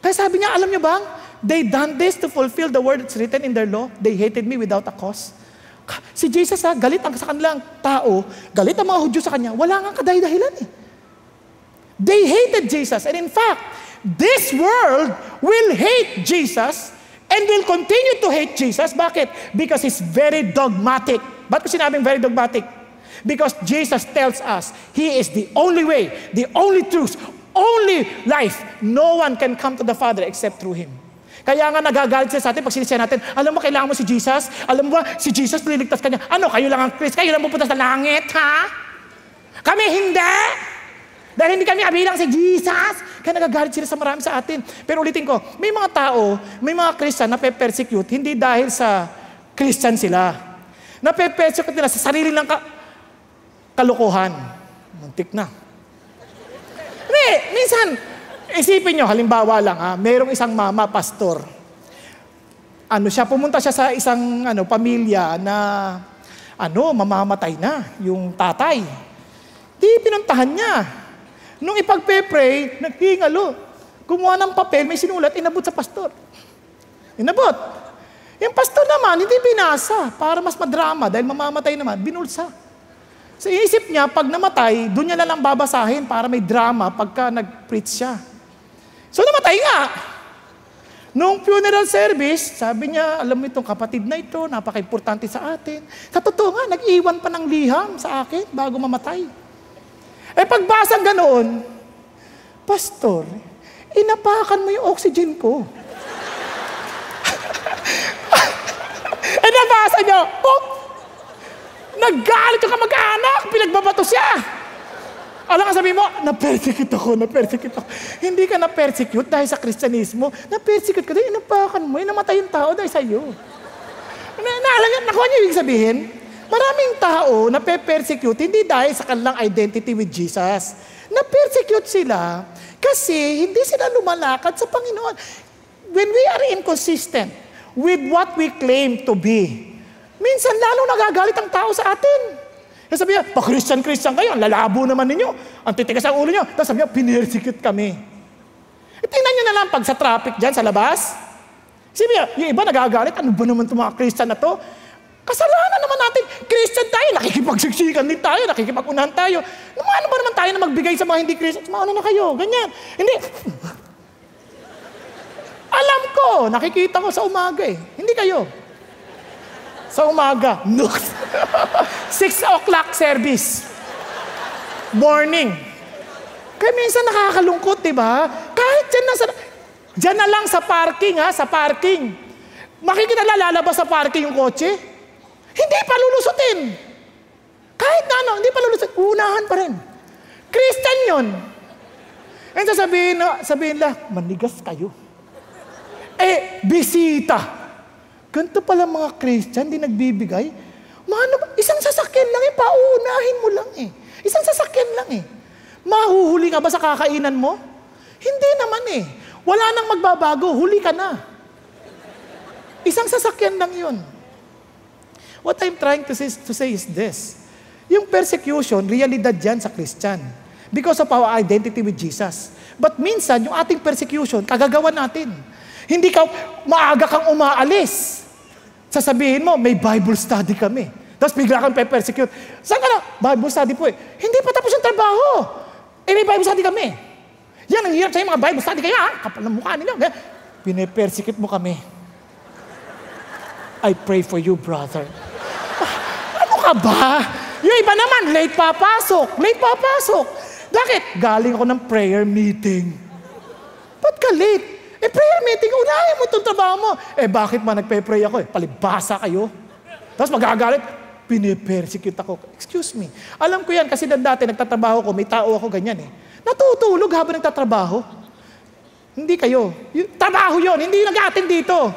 Kaya sabi niya, alam niyo ba, they done this to fulfill the word that's written in their law. They hated me without a cause. Si Jesus galit ang sa kanilang tao, galit ang mga Hudyo sa kanya, wala nga kadahidahilan eh. They hated Jesus. And in fact, this world will hate Jesus and will continue to hate Jesus. Bakit? Because He's very dogmatic. Ba't ko sinabing very dogmatic? Because Jesus tells us, He is the only way, the only truth, only life. No one can come to the Father except through Him. Kaya nga nagagalit siya sa atin pag sinisya natin, alam mo, kailangan mo si Jesus? Alam mo ba, si Jesus liligtas ka niya. Ano, kayo lang ang Christ? Kayo lang pupunta sa langit, ha? Kami hindi! Dahil hindi kami kabilang si Jesus. Kaya nagagalit sila sa marami sa atin. Pero ulitin ko, may mga tao, may mga Christian na pe-persecute, hindi dahil sa Christian sila. Na pe-persecute nila sa sarili ng kalukuhan. Muntik na. Hindi, minsan, isipin nyo, halimbawa lang, mayroong isang mama, pastor. Pumunta siya sa isang pamilya na mamamatay na, yung tatay. Di pinuntahan niya. Nung ipagpe-pray, naghingalo. Gumawa ng papel, may sinulat, inabot sa pastor. Inabot. Yung pastor naman, hindi binasa para mas madrama dahil mamamatay naman, binulsa. Sa isip niya, pag namatay, doon niya na lang babasahin para may drama pagka nag-preach siya. So namatay nga. Noong funeral service, sabi niya, alam mo itong kapatid na ito, napaka-importante sa atin. Sa totoo nga, nag-iwan pa ng liham sa akin bago mamatay. Pagbasa ganoon, Pastor, inapakan mo yung oxygen ko. Nabasa niyo, naggalit yung kamag-anak, pinagbabato siya. Alam nga sabi mo, na-persecute ako. Hindi ka na-persecute dahil sa Kristyanismo. Na-persecute ka dahil inapakan mo, namatay yung tao dahil sa iyo. Nakuha niyo yung sabihin? Maraming tao na persecute hindi dahil sa kanilang identity with Jesus. Na-persecute sila kasi hindi sila lumalakad sa Panginoon. When we are inconsistent with what we claim to be, minsan lalong nagagalit ang tao sa atin. Kasi sabi niya, pa-Christian kayo, ang lalabo naman ninyo, ang titigas ang ulo niyo. Tapos sabi niya, pinersecute kami. Tingnan niyo na lang pag sa traffic dyan, sa labas. Sabi niya, yung iba nagagalit, ano ba naman itong mga Christian na to? Kasalanan naman natin, Christian tayo, nakikipagsiksikan din tayo, nakikipag-unahan tayo. Ano ba naman tayo na magbigay sa mga hindi Christian? Mauna na kayo, ganyan. Hindi. Alam ko, nakikita ko sa umaga eh. Hindi kayo. Sa umaga. 6 o'clock service. Morning. Kaya minsan nakakalungkot, di ba? Kahit dyan na lang sa parking, sa parking. Makikita lalabas sa parking yung kotse. Hindi pa lulusutin. Kahit na hindi pa lulusutin. Unahan pa rin. Christian yun. And sabihin lang, manigas kayo. Bisita. Ganito pala mga Christian, di nagbibigay. Isang sasakyan lang pauunahin mo lang Isang sasakyan lang Mahuhuli ka ba sa kakainan mo? Hindi naman Wala nang magbabago, huli ka na. Isang sasakyan lang yun. What I'm trying to say is this. Yung persecution, realidad yan sa Christian. Because of our identity with Jesus. But minsan, yung ating persecution, kagagawan natin. Hindi ka, maaga kang umaalis. Sasabihin mo, may Bible study kami. Tapos bigla kang pe-persecute. Saan ka na? Bible study po Hindi pa tapos yung trabaho. May Bible study kami. Yan, ang hirap sa'yo mga Bible study kaya, kapal ng mukha nila. Pine-persecute mo kami. I pray for you, brother. Ano ka ba? Yung iba naman, late papasok. Bakit? Galing ako ng prayer meeting. Ba't ka late? Prayer meeting, unahin mo itong trabaho mo. Bakit ba nagpe-pray ako Palibasa kayo. Tapos magagalit, pine-persecute ako. Excuse me. Alam ko yan kasi dati nagtatrabaho ko, may tao ako ganyan Natutulog habang nagtatrabaho. Hindi kayo. Trabaho yon, hindi nag-attend dito.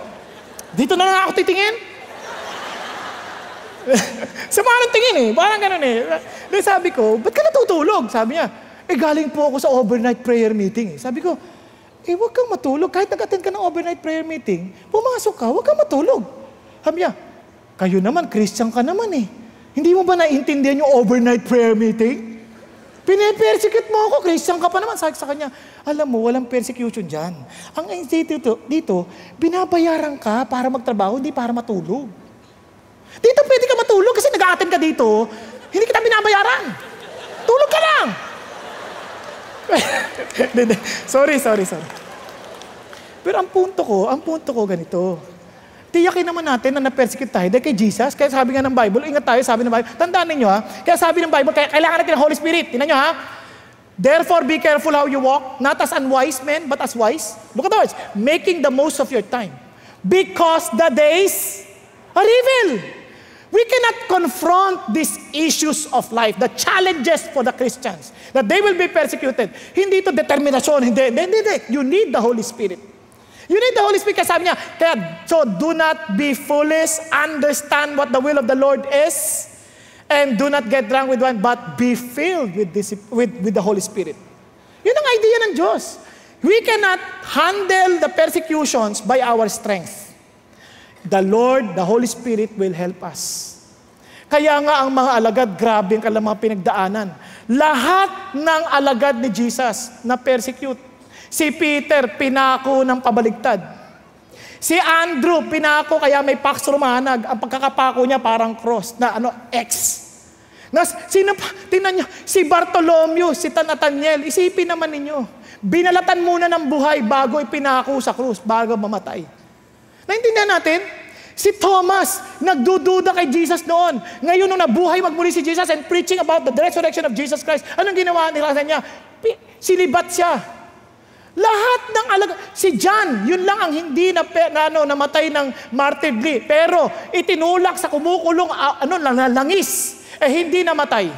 Dito na lang ako titingin. Sa mga tingin parang ganun Then sabi ko, ba't ka natutulog? Sabi niya, galing po ako sa overnight prayer meeting Sabi ko, huwag kang matulog. Kahit nag-attend ka ng overnight prayer meeting, pumasok ka, huwag kang matulog. Sabi niya, kayo naman, Christian ka naman Hindi mo ba naiintindihan yung overnight prayer meeting? Pine-persecute mo ako, Christian ka pa naman. Sabi sa kanya, alam mo, walang persecution dyan. Ang dito, binabayaran ka para magtrabaho, hindi para matulog. Dito pwede ka matulog kasi nag-attend ka dito, hindi kita binabayaran. Tulog ka lang. Sorry. Pero ang punto ko ganito. Tiyakin naman natin na na-persecute tayo dahil kay Jesus. Kaya sabi nga ng Bible, ingat tayo, sabi ng Bible. Tandaan ninyo kaya sabi ng Bible, kailangan natin ng Holy Spirit. Tingnan nyo Therefore, be careful how you walk, not as unwise men, but as wise. Look at the words. Making the most of your time. Because the days are evil. We cannot confront these issues of life, the challenges for the Christians, that they will be persecuted. Hindi ito determinasyon, hindi. You need the Holy Spirit. You need the Holy Spirit. Kaya sabi niya, so do not be foolish, understand what the will of the Lord is, and do not get drunk with wine, but be filled with the Holy Spirit. Yun ang idea ng Diyos. We cannot handle the persecutions by our strength. The Lord, the Holy Spirit will help us. Kaya nga ang mga alagad, grabe ang kanilang mga pinagdaanan. Lahat ng alagad ni Jesus na persecute. Si Peter, pinako ng pabaligtad. Si Andrew, pinako kaya may pax romanag. Ang pagkakapako niya parang cross na X. Sino pa? Tingnan nyo, si Bartolomeo, si Nathaniel, isipin naman ninyo. Binalatan muna ng buhay bago ipinako sa krus, bago mamatay. Naintindihan natin? Si Thomas, nagdududa kay Jesus noon. Ngayon nung nabuhay magmuli si Jesus and preaching about the resurrection of Jesus Christ, anong ginawa nila sa niya? Sinibat siya. Lahat ng si John, yun lang ang hindi namatay ng martyrdom. Pero itinulak sa kumukulong langis. Hindi namatay.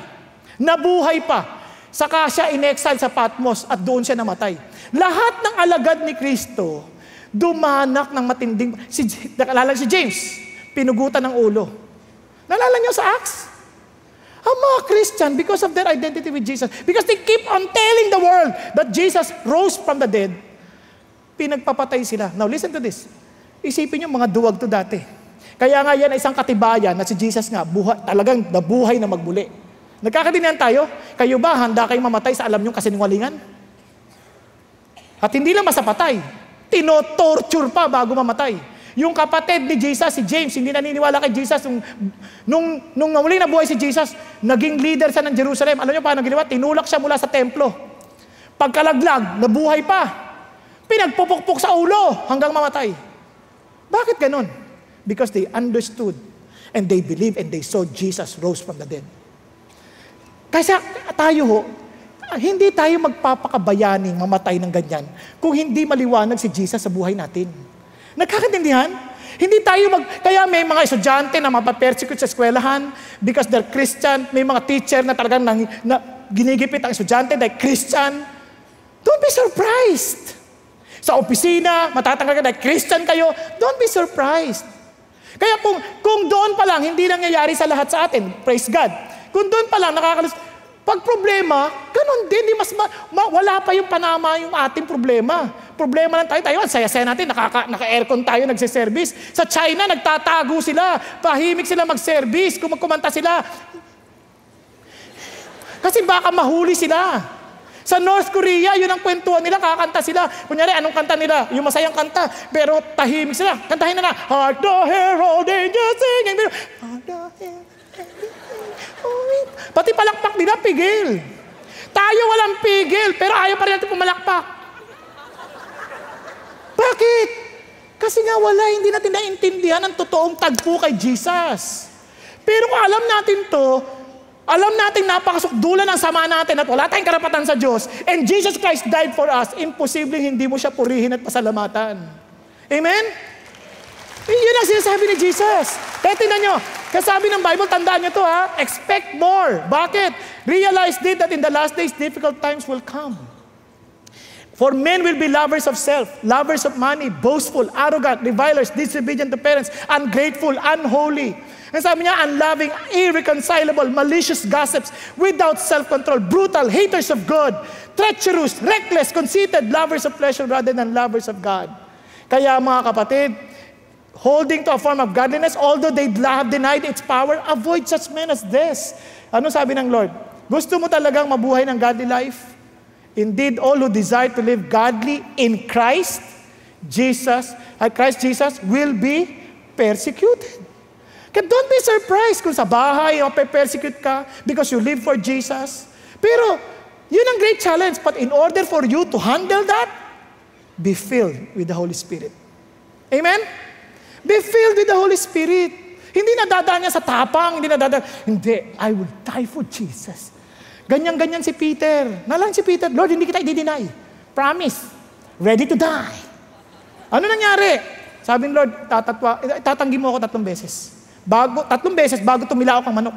Nabuhay pa. Saka siya in-exile sa Patmos at doon siya namatay. Lahat ng alagad ni Kristo, dumanak ng matinding... Naalala si James, pinugutan ng ulo. Naalala niyo sa Acts? Ang mga Christian, because of their identity with Jesus, because they keep on telling the world that Jesus rose from the dead, pinagpapatay sila. Now listen to this. Isipin niyo mga duwag to dati. Kaya nga yan ay isang katibayan na si Jesus nga, talagang nabuhay na magbuli. Nagkakadinyan tayo, kayo ba handa kayong mamatay sa alam niyong kasinungalingan? At hindi lang masapatay, tino-torture pa bago mamatay. Yung kapatid ni Jesus, si James, hindi naniniwala kay Jesus. Nung muli nabuhay si Jesus, naging leader siya ng Jerusalem. Alam niyo paano ginawa? Tinulak siya mula sa templo. Pagkalaglag, nabuhay pa. Pinagpupukpok sa ulo hanggang mamatay. Bakit ganun? Because they understood and they believed and they saw Jesus rose from the dead. Kasi tayo hindi tayo magpapakabayaning mamatay ng ganyan kung hindi maliwanag si Jesus sa buhay natin. Nagkakaintindihan? Hindi tayo kaya may mga estudyante na mapapersecute sa eskwelahan because they're Christian. May mga teacher na talagang ginigipit ang estudyante dahil Christian. Don't be surprised. Sa opisina, matatanggal ka dahil Christian kayo. Don't be surprised. Kaya kung doon pa lang, hindi nangyayari sa lahat sa atin, praise God. Kung doon pa lang, pag problema, ganun din, wala pa yung panama yung ating problema. Problema lang tayo, ang saya-saya natin, naka-aircon tayo, nagsiservice. Sa China, nagtatago sila, pahimik sila mag-service, kumanta sila. Kasi baka mahuli sila. Sa North Korea, yun ang kwentuhan nila, kakanta sila. Kunyari, anong kanta nila? Yung masayang kanta, pero tahimik sila. Kantahin na. Heart the herald angels singing. Heart the herald. Pati palakpak nila, pigil. Tayo walang pigil, pero ayaw pa rin natin pumalakpak. Bakit? Kasi nga hindi natin naintindihan ang totoong tagpo kay Jesus. Pero kung alam natin to, alam natin napakasukdulan ang sama natin at wala tayong karapatan sa Diyos. And Jesus Christ died for us. Imposibleng hindi mo siya purihin at pasalamatan. Amen? Yun ang sinasabi ni Jesus. Kaya tingnan nyo, kasabi ng Bible, tandaan nyo to expect more. Bakit? Realize that in the last days, difficult times will come. For men will be lovers of self, lovers of money, boastful, arrogant, revilers, disobedient to parents, ungrateful, unholy. Ang sabi niya, unloving, irreconcilable, malicious gossips, without self-control, brutal, haters of God, treacherous, reckless, conceited, lovers of pleasure rather than lovers of God. Kaya mga kapatid, holding to a form of godliness, although they have denied its power, avoid such men as this. Ano sabi ng Lord? Gusto mo talagang mabuhay ng godly life? Indeed, all who desire to live godly in Christ Jesus will be persecuted. Kaya don't be surprised kung sa bahay o persecute ka because you live for Jesus. Pero, yun ang great challenge. But in order for you to handle that, be filled with the Holy Spirit. Amen? Be filled with the Holy Spirit. Hindi nadadaan niya sa tapang, hindi, I will die for Jesus. Ganyan-ganyan si Peter. Nalang si Peter, Lord, hindi kita i-deny. Promise. Ready to die. Ano nangyari? Sabi ng Lord, tatanggi mo ako 3 beses. 3 beses bago tumila ako ng manok.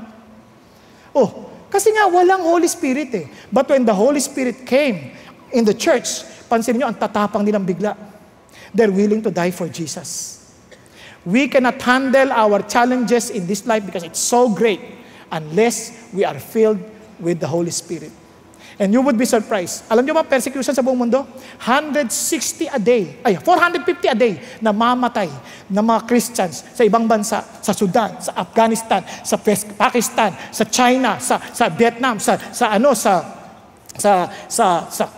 Kasi nga walang Holy Spirit But when the Holy Spirit came in the church, pansin niyo, ang tatapang nilang bigla. They're willing to die for Jesus. We cannot handle our challenges in this life because it's so great unless we are filled with the Holy Spirit. And you would be surprised. Alam niyo ba, persecution sa buong mundo? 450 a day na mamatay ng mga Christians sa ibang bansa, sa Sudan, sa Afghanistan, sa Pakistan, sa China, sa Vietnam, sa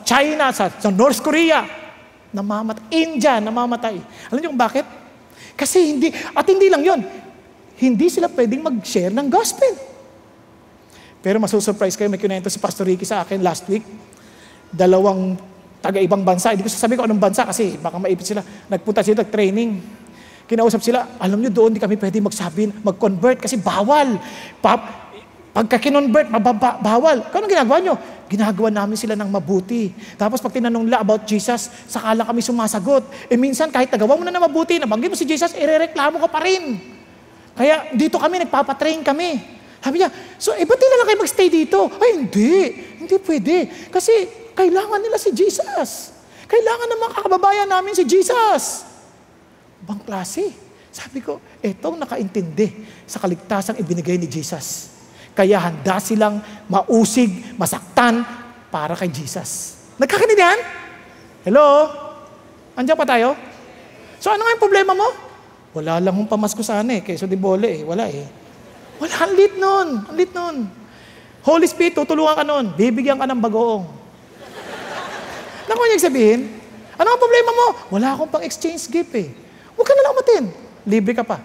China, sa North Korea, namamatay. India, namamatay. Alam niyo kung bakit? Kasi hindi lang yon. Hindi sila pwedeng mag-share ng gospel. Pero masusurprise kayo, may kinento si Pastor Ricky sa akin last week. 2 taga-ibang bansa. Hindi ko sasabihin ko anong bansa kasi baka maipit sila. Nagpunta sila, nag-training. Kinausap sila, alam nyo doon, di kami pwede mag-convert kasi bawal. Pagka kinonvert, bawal. Kano ginagawa nyo? Ginagawa namin sila ng mabuti. Tapos pag tinanong nila about Jesus, saka lang kami sumasagot. Minsan kahit nagawa mo na mabuti, nabanggit mo si Jesus, irereklamo ka pa rin. Kaya dito kami, nagpapatrain kami. Sabi niya, so ba't nila lang kayo mag-stay dito? Ay, hindi pwede. Kasi kailangan nila si Jesus. Kailangan ng mga kababayan namin si Jesus. Bang klase. Sabi ko, etong nakaintindi sa kaligtasang ibinigay ni Jesus. Kaya handa silang mausig, masaktan para kay Jesus. Nagkakaintindihan? Hello? Andiyan pa tayo? So ano nga yung problema mo? Wala lang yung pamasko sana Keso di bole Wala Wala, ang lit nun. Holy Spirit, tutulungan ka nun. Bibigyan ka ng bagoong. Naku niya sabihin, ano ang problema mo? Wala akong pang-exchange gift Huwag ka na lang umatin. Libre ka pa.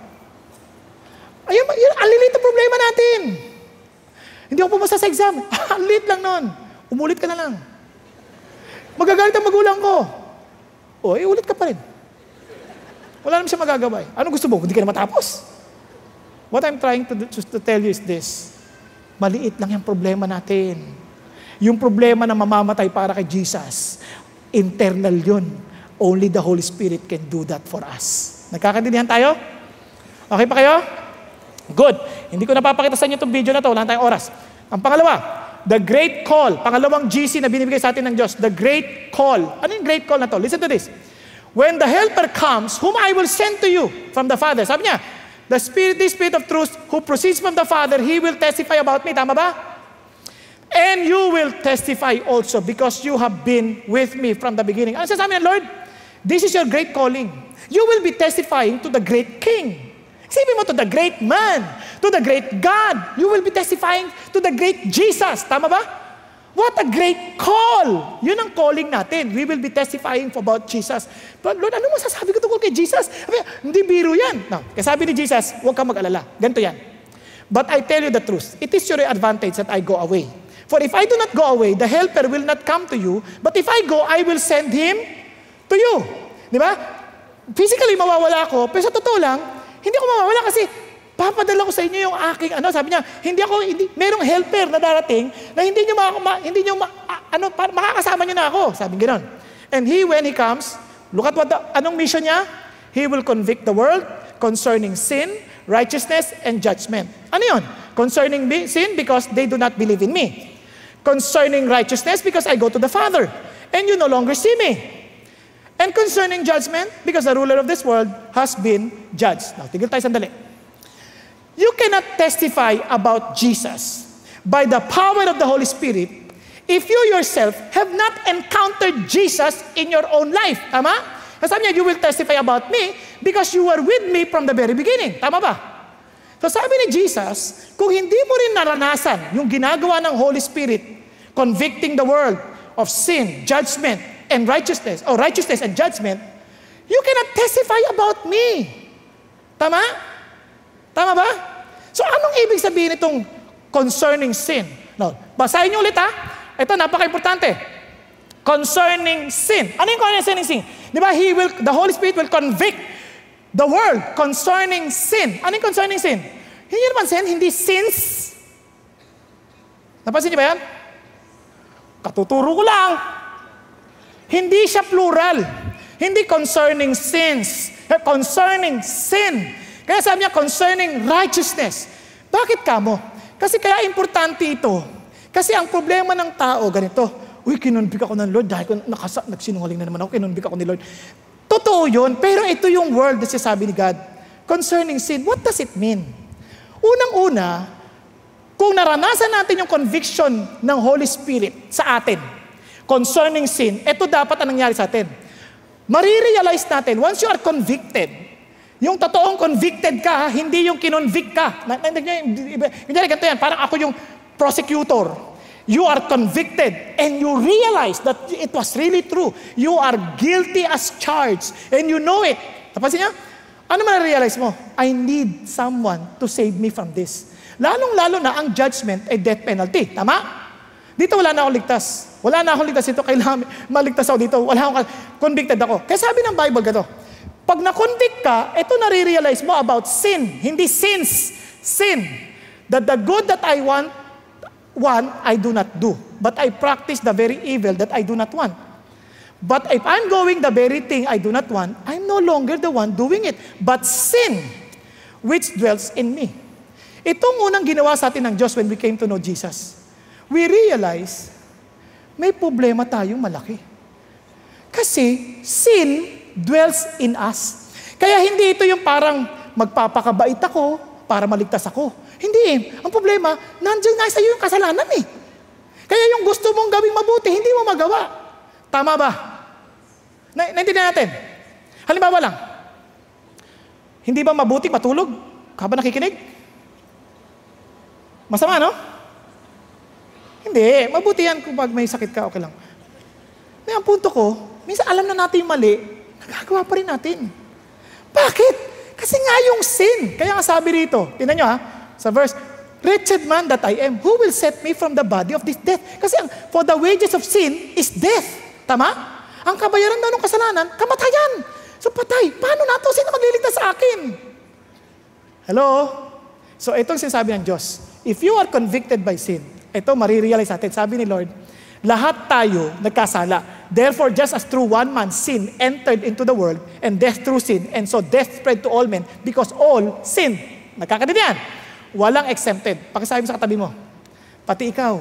Ayun, ang lilit na problema natin. Hindi ako pumasa sa exam. Ang liit lang nun. Umulit ka na lang. Magagalit ang magulang ko. Ulit ka pa rin. Wala naman siya magagawa Ano gusto mo? Hindi ka na matapos? What I'm trying to tell you is this. Maliit lang yung problema natin. Yung problema na mamamatay para kay Jesus, internal yun. Only the Holy Spirit can do that for us. Nagkakaintindihan tayo? Okay pa kayo? Good. Hindi ko napapakita sa inyo itong video na to. Wala tayong oras. Ang pangalawa, the great call. Pangalawang GC na binibigay sa atin ng Diyos. The great call. Ano yung great call na to? Listen to this. When the Helper comes, whom I will send to you from the Father. Sabi niya, the Spirit of truth, who proceeds from the Father, He will testify about me. Tama ba? And you will testify also because you have been with me from the beginning. Ano sabi niya, Lord? This is your great calling. You will be testifying to the great King. Isipin mo to the great man, to the great God. You will be testifying to the great Jesus. Tama ba? What a great call! Yun ang calling natin. We will be testifying about Jesus. But Lord, ano masasabi ko tungkol kay Jesus? Hindi biro yan. No. Kaya sabi ni Jesus, huwag kang mag-alala. Ganito yan. But I tell you the truth. It is your advantage that I go away. For if I do not go away, the Helper will not come to you. But if I go, I will send Him to you. Di ba? Physically, mawawala ako. Pero sa totoo lang, hindi ako mawawala kasi papadala ko sa inyo yung aking, sabi niya, merong helper na darating na makakasama niyo na ako. Sabi gano'n. And when He comes, look at anong mission niya? He will convict the world concerning sin, righteousness, and judgment. Ano yun? Concerning sin, because they do not believe in me. Concerning righteousness, because I go to the Father, and you no longer see me. And concerning judgment, because the ruler of this world has been judged. Now, tigil tayo sandali. You cannot testify about Jesus by the power of the Holy Spirit if you yourself have not encountered Jesus in your own life. Tama? Sabi niya, you will testify about me because you were with me from the very beginning. Tama ba? So sabi ni Jesus, kung hindi mo rin naranasan yung ginagawa ng Holy Spirit, convicting the world of sin, judgment, and righteousness, or righteousness and judgment, you cannot testify about me. Tama? Tama ba? So anong ibig sabihin itong concerning sin? No, basahin niyo ulit Ito, napaka-importante. Concerning sin. Ano yung concerning sin? Di ba, the Holy Spirit will convict the world concerning sin. Ano yung concerning sin? Hindi naman sin, hindi sins. Napansin niyo ba yan? Katuturo ko lang. Hindi siya plural. Hindi concerning sins. Concerning sin. Kaya sabi niya, concerning righteousness. Bakit kamo? Kasi kaya importante ito. Kasi ang problema ng tao, ganito, kinunbik ako ng Lord dahil nagsinungaling na naman ako, kinunbik ako ni Lord. Totoo yun, pero ito yung word na sinasabi ni God. Concerning sin, what does it mean? Unang-una, kung naranasan natin yung conviction ng Holy Spirit sa atin, concerning sin, ito dapat ang nangyari sa atin. Marirealize natin, once you are convicted, yung totoong convicted ka, hindi yung kinonvict ka. Ganyan, ganito yan, parang ako yung prosecutor. You are convicted and you realize that it was really true. You are guilty as charged and you know it. Napansin niyo? Ano man na-realize mo? I need someone to save me from this. Lalong-lalo na ang judgment ay death penalty. Tama? Dito wala na akong ligtas. Wala na akong ligtas dito. Kailangan maligtas ako dito. Wala akong convicted ako. Kaya sabi ng Bible gato, pag na-convict ka, ito nare-realize mo about sin. Hindi sins. Sin. That the good that I want, I do not do. But I practice the very evil that I do not want. But if I'm going the very thing I do not want, I'm no longer the one doing it, but sin, which dwells in me. Itong unang ginawa sa atin ng Diyos when we came to know Jesus. We realize, may problema tayong malaki. Kasi sin dwells in us. Kaya hindi ito yung parang magpapakabait ako para maligtas ako. Hindi Ang problema, nandiyan nga sa iyo yung kasalanan eh. Kaya yung gusto mong gawing mabuti, hindi mo magawa. Tama ba? Naintindihan natin. Halimbawa lang, hindi ba mabuti matulog habang nakikinig? Masama, no? Hindi. Mabuti yan kung pag may sakit ka, okay lang. Ang punto ko, minsan alam na natin yung mali, nagagawa pa rin natin. Bakit? Kasi nga yung sin. Kaya nga sabi rito, tingnan nyo sa verse, wretched man that I am, who will set me from the body of this death? Kasi for the wages of sin is death. Tama? Ang kabayaran daw ng kasalanan, kamatayan. So patay. Paano na ito? Sino magliligtas sa akin? Hello? So itong sinasabi ng Diyos, if you are convicted by sin, ito marirealize natin. Sabi ni Lord, lahat tayo nagkasala. Therefore, just as through one man sin entered into the world, and death through sin, and so death spread to all men, because all sin. Nagkakadinig yan. Walang exempted. Pakisabi mo sa katabi mo, pati ikaw.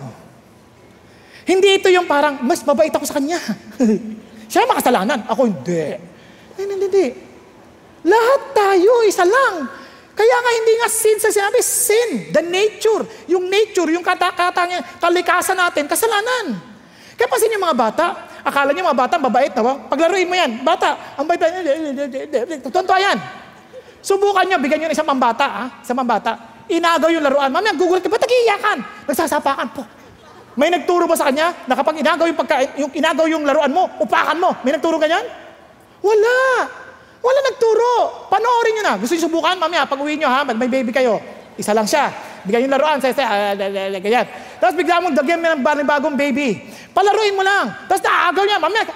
Hindi ito yung parang, mas mabait ako sa kanya. Siya makasalanan. Ako hindi. Hindi. Lahat tayo, isa lang. Kaya nga hindi nga sin sa sinabi, sin. The nature. Yung nature, yung kalikasan natin, kasalanan. Kaya pasin yung mga bata, akala niyo mga bata, mabait na. Paglaruin mo yan, bata, ang bait na, tutuntua yan. Subukan niyo, bigyan niyo ng isang mambata, inagaw yung laruan. Mami, ang gugulat ka, ba't nag-iiyakan? Nagsasapakan po. May nagturo ba sa kanya na kapag inagaw yung laruan mo, upakan mo? May nagturo ganyan? Wala nagturo. Panoorin nyo na. Gusto nyo subukan? Mamaya, pag uwi nyo may baby kayo. Isa lang siya. Bigyan yung laruan. Ganyan. Tapos bigla mong dagyan mo ng bagong baby. Palaruin mo lang. Tapos naagaw niya. Mamaya,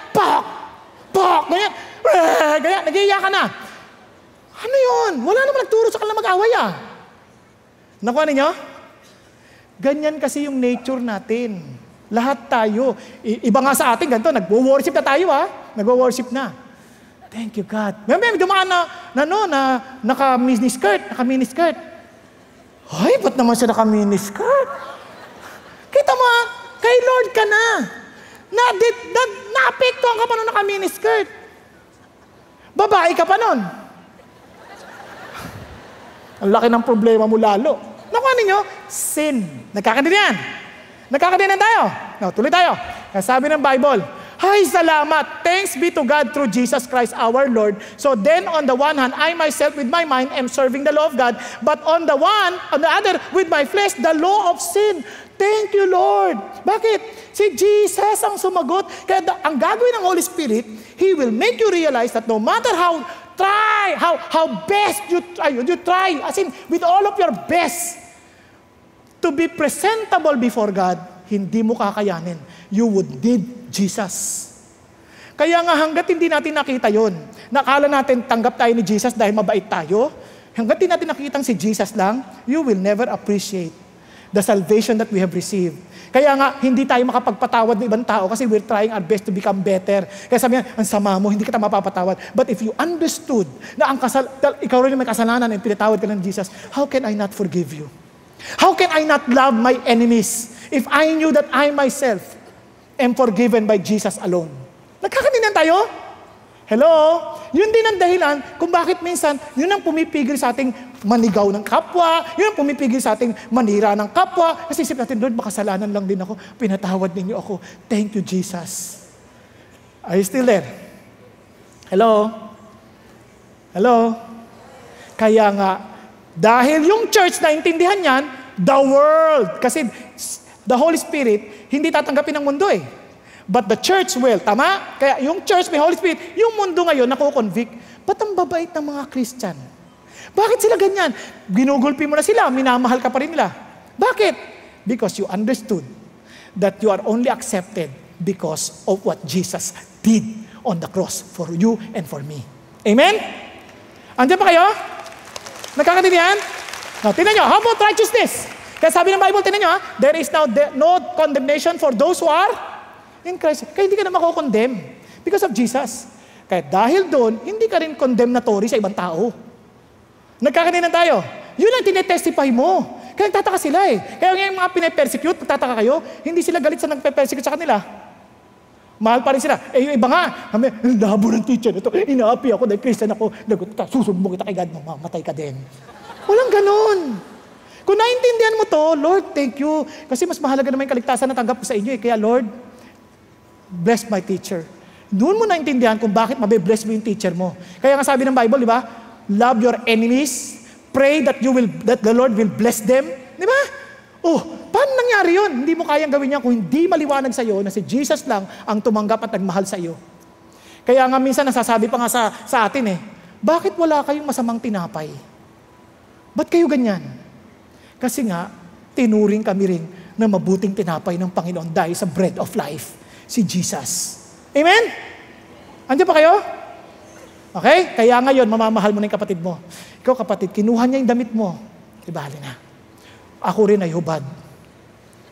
pok! Ganyan. Ganyan. Nag-iiyakan na. Ano yun? Wala naman nagturo sa kanila mag-away Nakuha ninyo? Ganyan kasi yung nature natin. Lahat tayo. Iba nga sa atin, ganito, nag-worship na tayo Nag-worship na. Thank you, God. May dumaan na naka-miniskirt. Ay, ba't naman siya naka-miniskirt? Kita mo, kay Lord ka na. Naapektuhan ka pa nung naka-miniskirt. Babae ka pa nun. Ang laki ng problema mo lalo. Nakuha ninyo? Sin. Nagkakadinan tayo. Tuloy tayo. Sabi ng Bible, ay, salamat. Thanks be to God through Jesus Christ our Lord. So then, on the one hand, I myself with my mind am serving the law of God, but on the other, with my flesh, the law of sin. Thank you, Lord. Bakit? Si Jesus ang sumagot. Kaya ang gagawin ng Holy Spirit, He will make you realize that no matter how best you try, as in, with all of your best, to be presentable before God, hindi mo kakayanin. You would need Jesus. Kaya nga hanggat hindi natin nakita yon, nakala natin tanggap tayo ni Jesus dahil mabait tayo, hanggat hindi natin nakita si Jesus lang, you will never appreciate the salvation that we have received. Kaya nga, hindi tayo makapagpatawad ng ibang tao kasi we're trying our best to become better. Kaya sabi niya, ang sama mo, hindi kita mapapatawad. But if you understood na ikaw rin yung may kasalanan and pinatawad ka ng Jesus, how can I not forgive you? How can I not love my enemies if I knew that I myself am forgiven by Jesus alone? Nagkakadinan tayo? Hello? Yun din ang dahilan kung bakit minsan, yun ang pumipigil sa ating manigaw ng kapwa, yun ang pumipigil sa ating manira ng kapwa. Kasi isip natin, Lord, makasalanan lang din ako, pinatawad ninyo ako. Thank you, Jesus. Are you still there? Hello? Hello? Kaya nga, dahil yung church naintindihan yan, the world, kasi the Holy Spirit, hindi tatanggapin ng mundo But the church will, tama? Kaya yung church may Holy Spirit, yung mundo ngayon nakukonvict. Ba't ang babait ng mga Christian? Bakit sila ganyan? Ginugulpi mo na sila, minamahal ka pa rin nila. Bakit? Because you understood that you are only accepted because of what Jesus did on the cross for you and for me. Amen? Andiyan pa kayo? Nagkakaintindihan? Now, tingnan nyo, how about righteousness? Kaya sabi ng Bible, tingnan nyo, there is now no condemnation for those who are in Christ. Kaya hindi ka na makukondemn because of Jesus. Kaya dahil doon, hindi ka rin condemnatory sa ibang tao. Nagkakaintindihan tayo. Yun ang tinetestify mo. Kaya nagtataka sila eh. Kaya yung mga pinapersecute, nagtataka kayo, hindi sila galit sa nagpe-persecute sa kanila. Mahal pa rin sila. Eh yung iba nga, labo ng teacher ito, inaapi ako dahil Christian ako, susumbong kita kay God, mamamatay ka din. Walang ganon. Kung naintindihan mo to, Lord, thank you. Kasi mas mahalaga naman yung kaligtasan na tanggap ko sa inyo eh. Kaya Lord, bless my teacher. Doon mo naintindihan kung bakit mabe-bless mo yung teacher mo. Kaya nga sabi ng Bible, di ba? Love your enemies. Pray that the Lord will bless them. Di ba? Oh, paano nangyari yun? Hindi mo kayang gawin yan kung hindi maliwanag sa iyo na si Jesus lang ang tumanggap at nagmahal sa iyo. Kaya nga minsan nasasabi pa nga sa atin eh, bakit wala kayong masamang tinapay? Ba't kayo ganyan? Kasi nga, tinuring kami rin na mabuting tinapay ng Panginoon dahil sa bread of life, si Jesus. Amen? Andiyan pa kayo? Okay? Kaya ngayon, mamamahal mo na yung kapatid mo. Ikaw kapatid, kinuha niya yung damit mo. Ibali na. Ako rin ay hubad.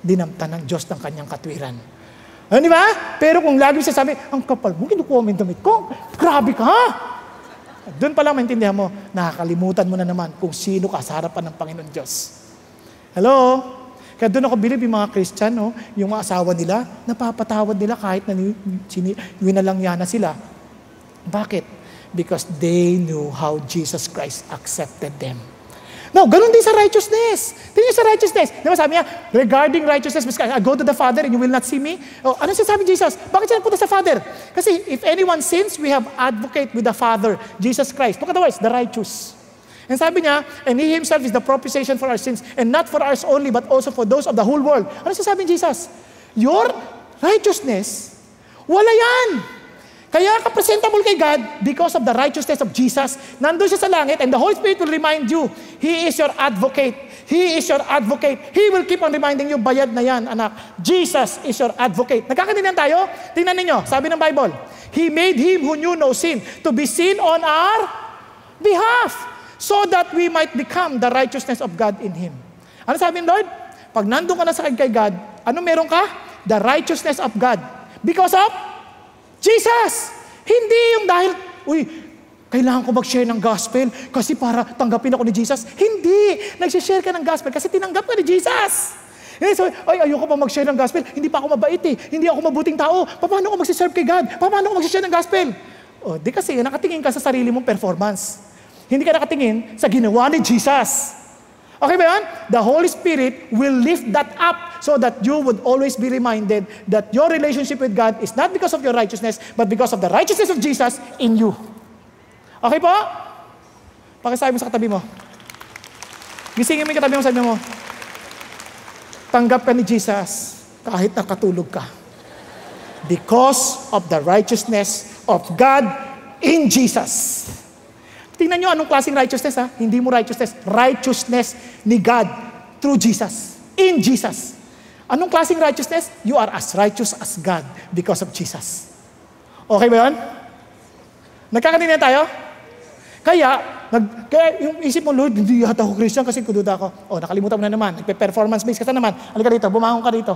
Dinamtan ng Diyos ng kanyang katwiran. Ano, di ba? Pero kung lagi siya sabi, ang kapal mo, kinukuha mo yung damit ko. Grabe ka, ha? Doon pa lang maintindihan mo, nakakalimutan mo na naman kung sino ka sa harapan ng Panginoon Diyos. Hello? Kaya doon ako bilib yung mga Christian, no? Yung mga asawa nila, napapatawad nila kahit na winalangyana na sila. Bakit? Because they knew how Jesus Christ accepted them. No, ganun din sa righteousness. Tingnan sa righteousness. Diba sabi niya, regarding righteousness, I go to the Father and you will not see me. Oh, ano sinasabi ni Jesus? Bakit siya nagpunta sa Father? Kasi if anyone sins, we have advocate with the Father, Jesus Christ. Look at the words, the righteous. And sabi niya, and He Himself is the propitiation for our sins, and not for ours only, but also for those of the whole world. Ano sinasabi ni Jesus? Your righteousness, wala yan. Kaya ka presentable kay God because of the righteousness of Jesus. Nandun siya sa langit and the Holy Spirit will remind you, He is your advocate. He is your advocate. He will keep on reminding you, bayad na yan, anak. Jesus is your advocate. Nagkakaintindihan tayo? Tingnan ninyo, sabi ng Bible, He made Him who knew no sin to be sin on our behalf so that we might become the righteousness of God in Him. Ano sabi ng Lord? Pag nandun ka na sa kay God, ano meron ka? The righteousness of God. Because of Jesus! Hindi yung dahil, kailangan ko mag-share ng gospel kasi para tanggapin ako ni Jesus. Hindi! Nag-share ka ng gospel kasi tinanggap ka ni Jesus. So, ayoko pa mag-share ng gospel. Hindi pa ako mabait eh. Hindi ako mabuting tao. Paano ako mag-serve kay God? Paano ako mag-share ng gospel? Di kasi nakatingin ka sa sarili mong performance. Hindi ka nakatingin sa ginawa ni Jesus. Okay ba yan? The Holy Spirit will lift that up so that you would always be reminded that your relationship with God is not because of your righteousness, but because of the righteousness of Jesus in you. Okay po? Pakisabi mo sa katabi mo. Gisingin mo yung katabi mo, sabi mo, tanggap ka ni Jesus kahit nakatulog ka. Because of the righteousness of God in Jesus. Tingnan nyo anong klaseng righteousness ha? Hindi mo righteousness. Righteousness ni God through Jesus. In Jesus. Anong klaseng righteousness? You are as righteous as God because of Jesus. Okay ba yun? Nagkakaintindihan tayo? Kaya yung isip mo, Lord, hindi yata ako Christian kasi kududa ako. Nakalimutan mo na naman. Nagpe-performance based ka na naman. Halika dito, bumangon ka dito.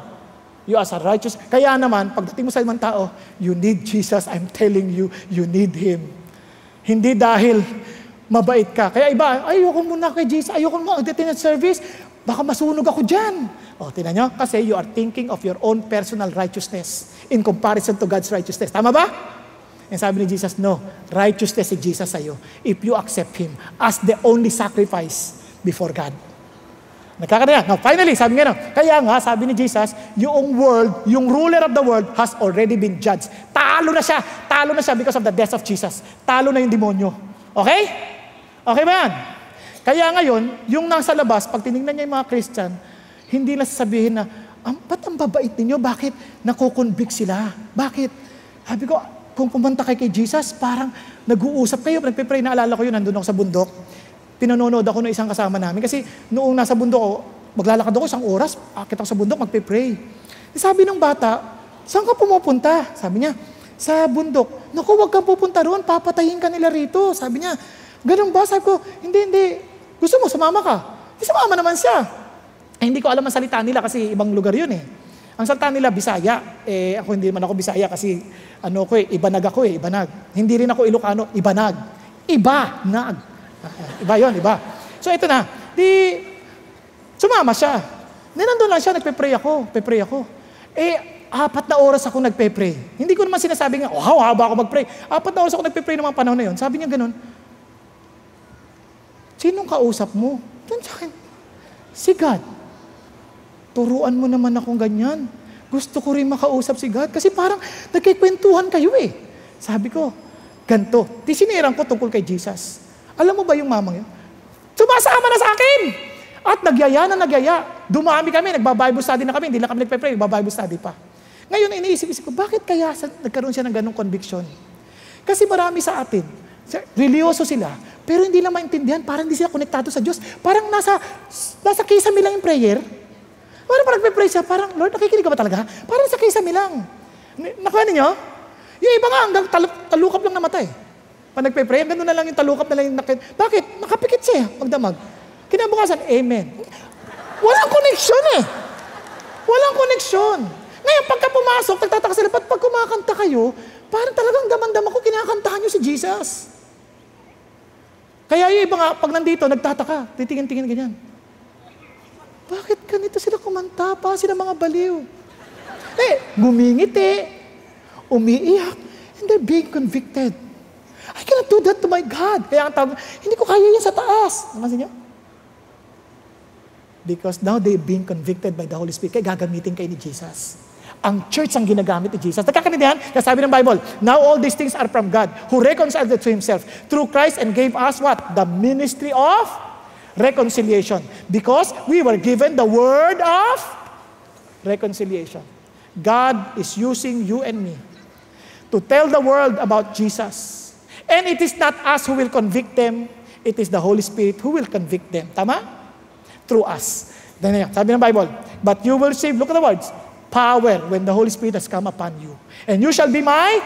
You are righteous. Kaya naman, pagdating mo sa ibang tao, you need Jesus. I'm telling you, you need Him. Hindi dahil mabait ka. Kaya iba, ayoko muna kay Jesus, ayoko muna attend service, baka masunog ako dyan. Tingnan nyo, kasi you are thinking of your own personal righteousness in comparison to God's righteousness. Tama ba? And sabi ni Jesus, no, righteousness si Jesus sa'yo if you accept Him as the only sacrifice before God. Nagkakariyan. Now, finally, sabi nga, kaya nga, sabi ni Jesus, yung world, yung ruler of the world has already been judged. Talo na siya because of the death of Jesus. Talo na yung demonyo. Okay? Okay ba yan? Kaya ngayon, yung nasa labas, pag tinignan niya yung mga Christian, hindi na sasabihin na, ba't ang babait ninyo? Bakit nakukonvict sila? Bakit? Sabi ko, kung pumunta kay Jesus, parang nag-uusap kayo, nagpipray, naalala ko yun, nandun ako sa bundok. pinanonood ako ng isang kasama namin. Kasi noong nasa bundok ako, maglalakad ako 1 oras, akit ako sa bundok, magpe-pray. Sabi ng bata, saan ka pumupunta? Sabi niya, sa bundok. Naku, huwag kang pupunta roon, papatayin ka nila rito. Sabi niya, ganun ba? Sabi ko, hindi. Gusto mo, sumama ka. Sumama naman siya. Hindi ko alam ang salita nila kasi ibang lugar yun eh. Ang salita nila, Bisaya. Ako hindi man ako Bisaya kasi Ibanag ako Ibanag. Hindi rin ako Ilocano, Ibanag. Ibanag. Iba yun, iba. So ito na, sumama siya. Nandun lang siya, nagpe-pray ako. 4 na oras ako nagpe-pray. Hindi ko naman sinasabing, haba ako mag-pray. 4 na oras ako nagpe-pray ng mga panahon na yun. Sabi niya ganun, sinong kausap mo? Doon sa akin, si God. Turuan mo naman akong ganyan. Gusto ko rin makausap si God. Kasi parang nagkikwentuhan kayo eh. Sabi ko, ganito. Sinirang ko tungkol kay Jesus. Alam mo ba yung mamang yun? Sumasama na sa akin! At nagyaya. Dumami kami, nagba-Bible study na kami. Hindi lang kami nagpe-pray, nagba-Bible study pa. Ngayon, iniisip ko, bakit kaya nagkaroon siya ng ganong conviction? Kasi marami sa atin, religyoso sila, pero hindi lang maintindihan, parang hindi sila konektado sa Diyos. Parang nasa kisame lang yung prayer. Parang nagpe-pray siya, parang, Lord, nakikinig ka ba talaga? Parang sa kisame lang. Nakuha ninyo? Yung iba nga, hanggang talukap lang namatay. Pag nagpe-pray, gano'n na lang yung talukap na lang yung Bakit? Nakapikit siya, magdamag. Kinabukasan, amen. Walang connection eh. Walang connection. Ngayon, pagka pumasok, nagtataka sila, pag kumakanta kayo, parang talagang damandam ako, kinakantahan nyo si Jesus. Kaya yung iba nga, pag nandito, nagtataka, titingin-tingin ganyan. Bakit ganito sila kumanta? Pa sila mga baliw. Gumingiti, umiiyak, and they're being convicted. I cannot do that to my God. Kaya ang tawag, hindi ko kaya yan sa taas. Naman niyo? Because now they're being convicted by the Holy Spirit. Kaya gagamitin kayo ni Jesus. Ang church ang ginagamit ni Jesus. Nagkakaintindihan? Kaya sabi ng Bible, now all these things are from God, who reconciled it to Himself through Christ and gave us what? The ministry of reconciliation. Because we were given the word of reconciliation. God is using you and me to tell the world about Jesus. And it is not us who will convict them, it is the Holy Spirit who will convict them. Tama? Through us. Then, sabi ng Bible, but you will receive, look at the words, power when the Holy Spirit has come upon you. And you shall be my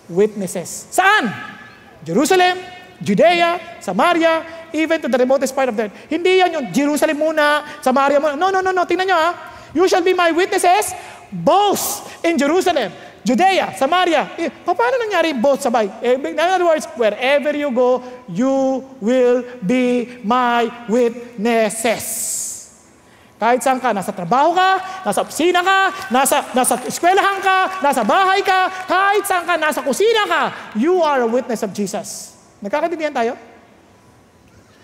witnesses. Saan? Jerusalem, Judea, Samaria, even to the remotest part of the earth. Hindi yan yung Jerusalem muna, Samaria muna. No. Tingnan nyo ha. You shall be my witnesses both in Jerusalem, Judea, Samaria. Paano nangyari both sabay? In other words, wherever you go, you will be my witnesses. Kahit saan ka, nasa trabaho ka, nasa opisina ka, nasa eskwelahan ka, nasa bahay ka, kahit saan ka, nasa kusina ka, you are a witness of Jesus. Nagkakaintindihan tayo?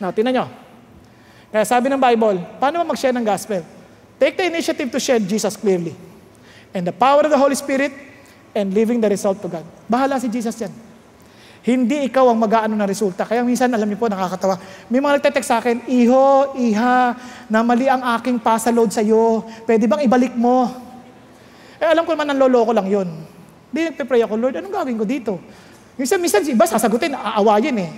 Now, tingnan nyo. Kaya sabi ng Bible, paano mag-share ng gospel? Take the initiative to share Jesus clearly. And the power of the Holy Spirit and leaving the result to God. Bahala si Jesus yan. Hindi ikaw ang mag-aano na resulta. Kaya minsan, alam niyo po, nakakatawa. May mga nagte-text sa akin, Iha, na mali ang aking pasa-load sa'yo. Pwede bang ibalik mo? Alam ko naman, nanloloko lang yun. Hindi nagpe-pray ako, Lord, anong gagawin ko dito? Minsan, iba sasagutin, aawayin eh.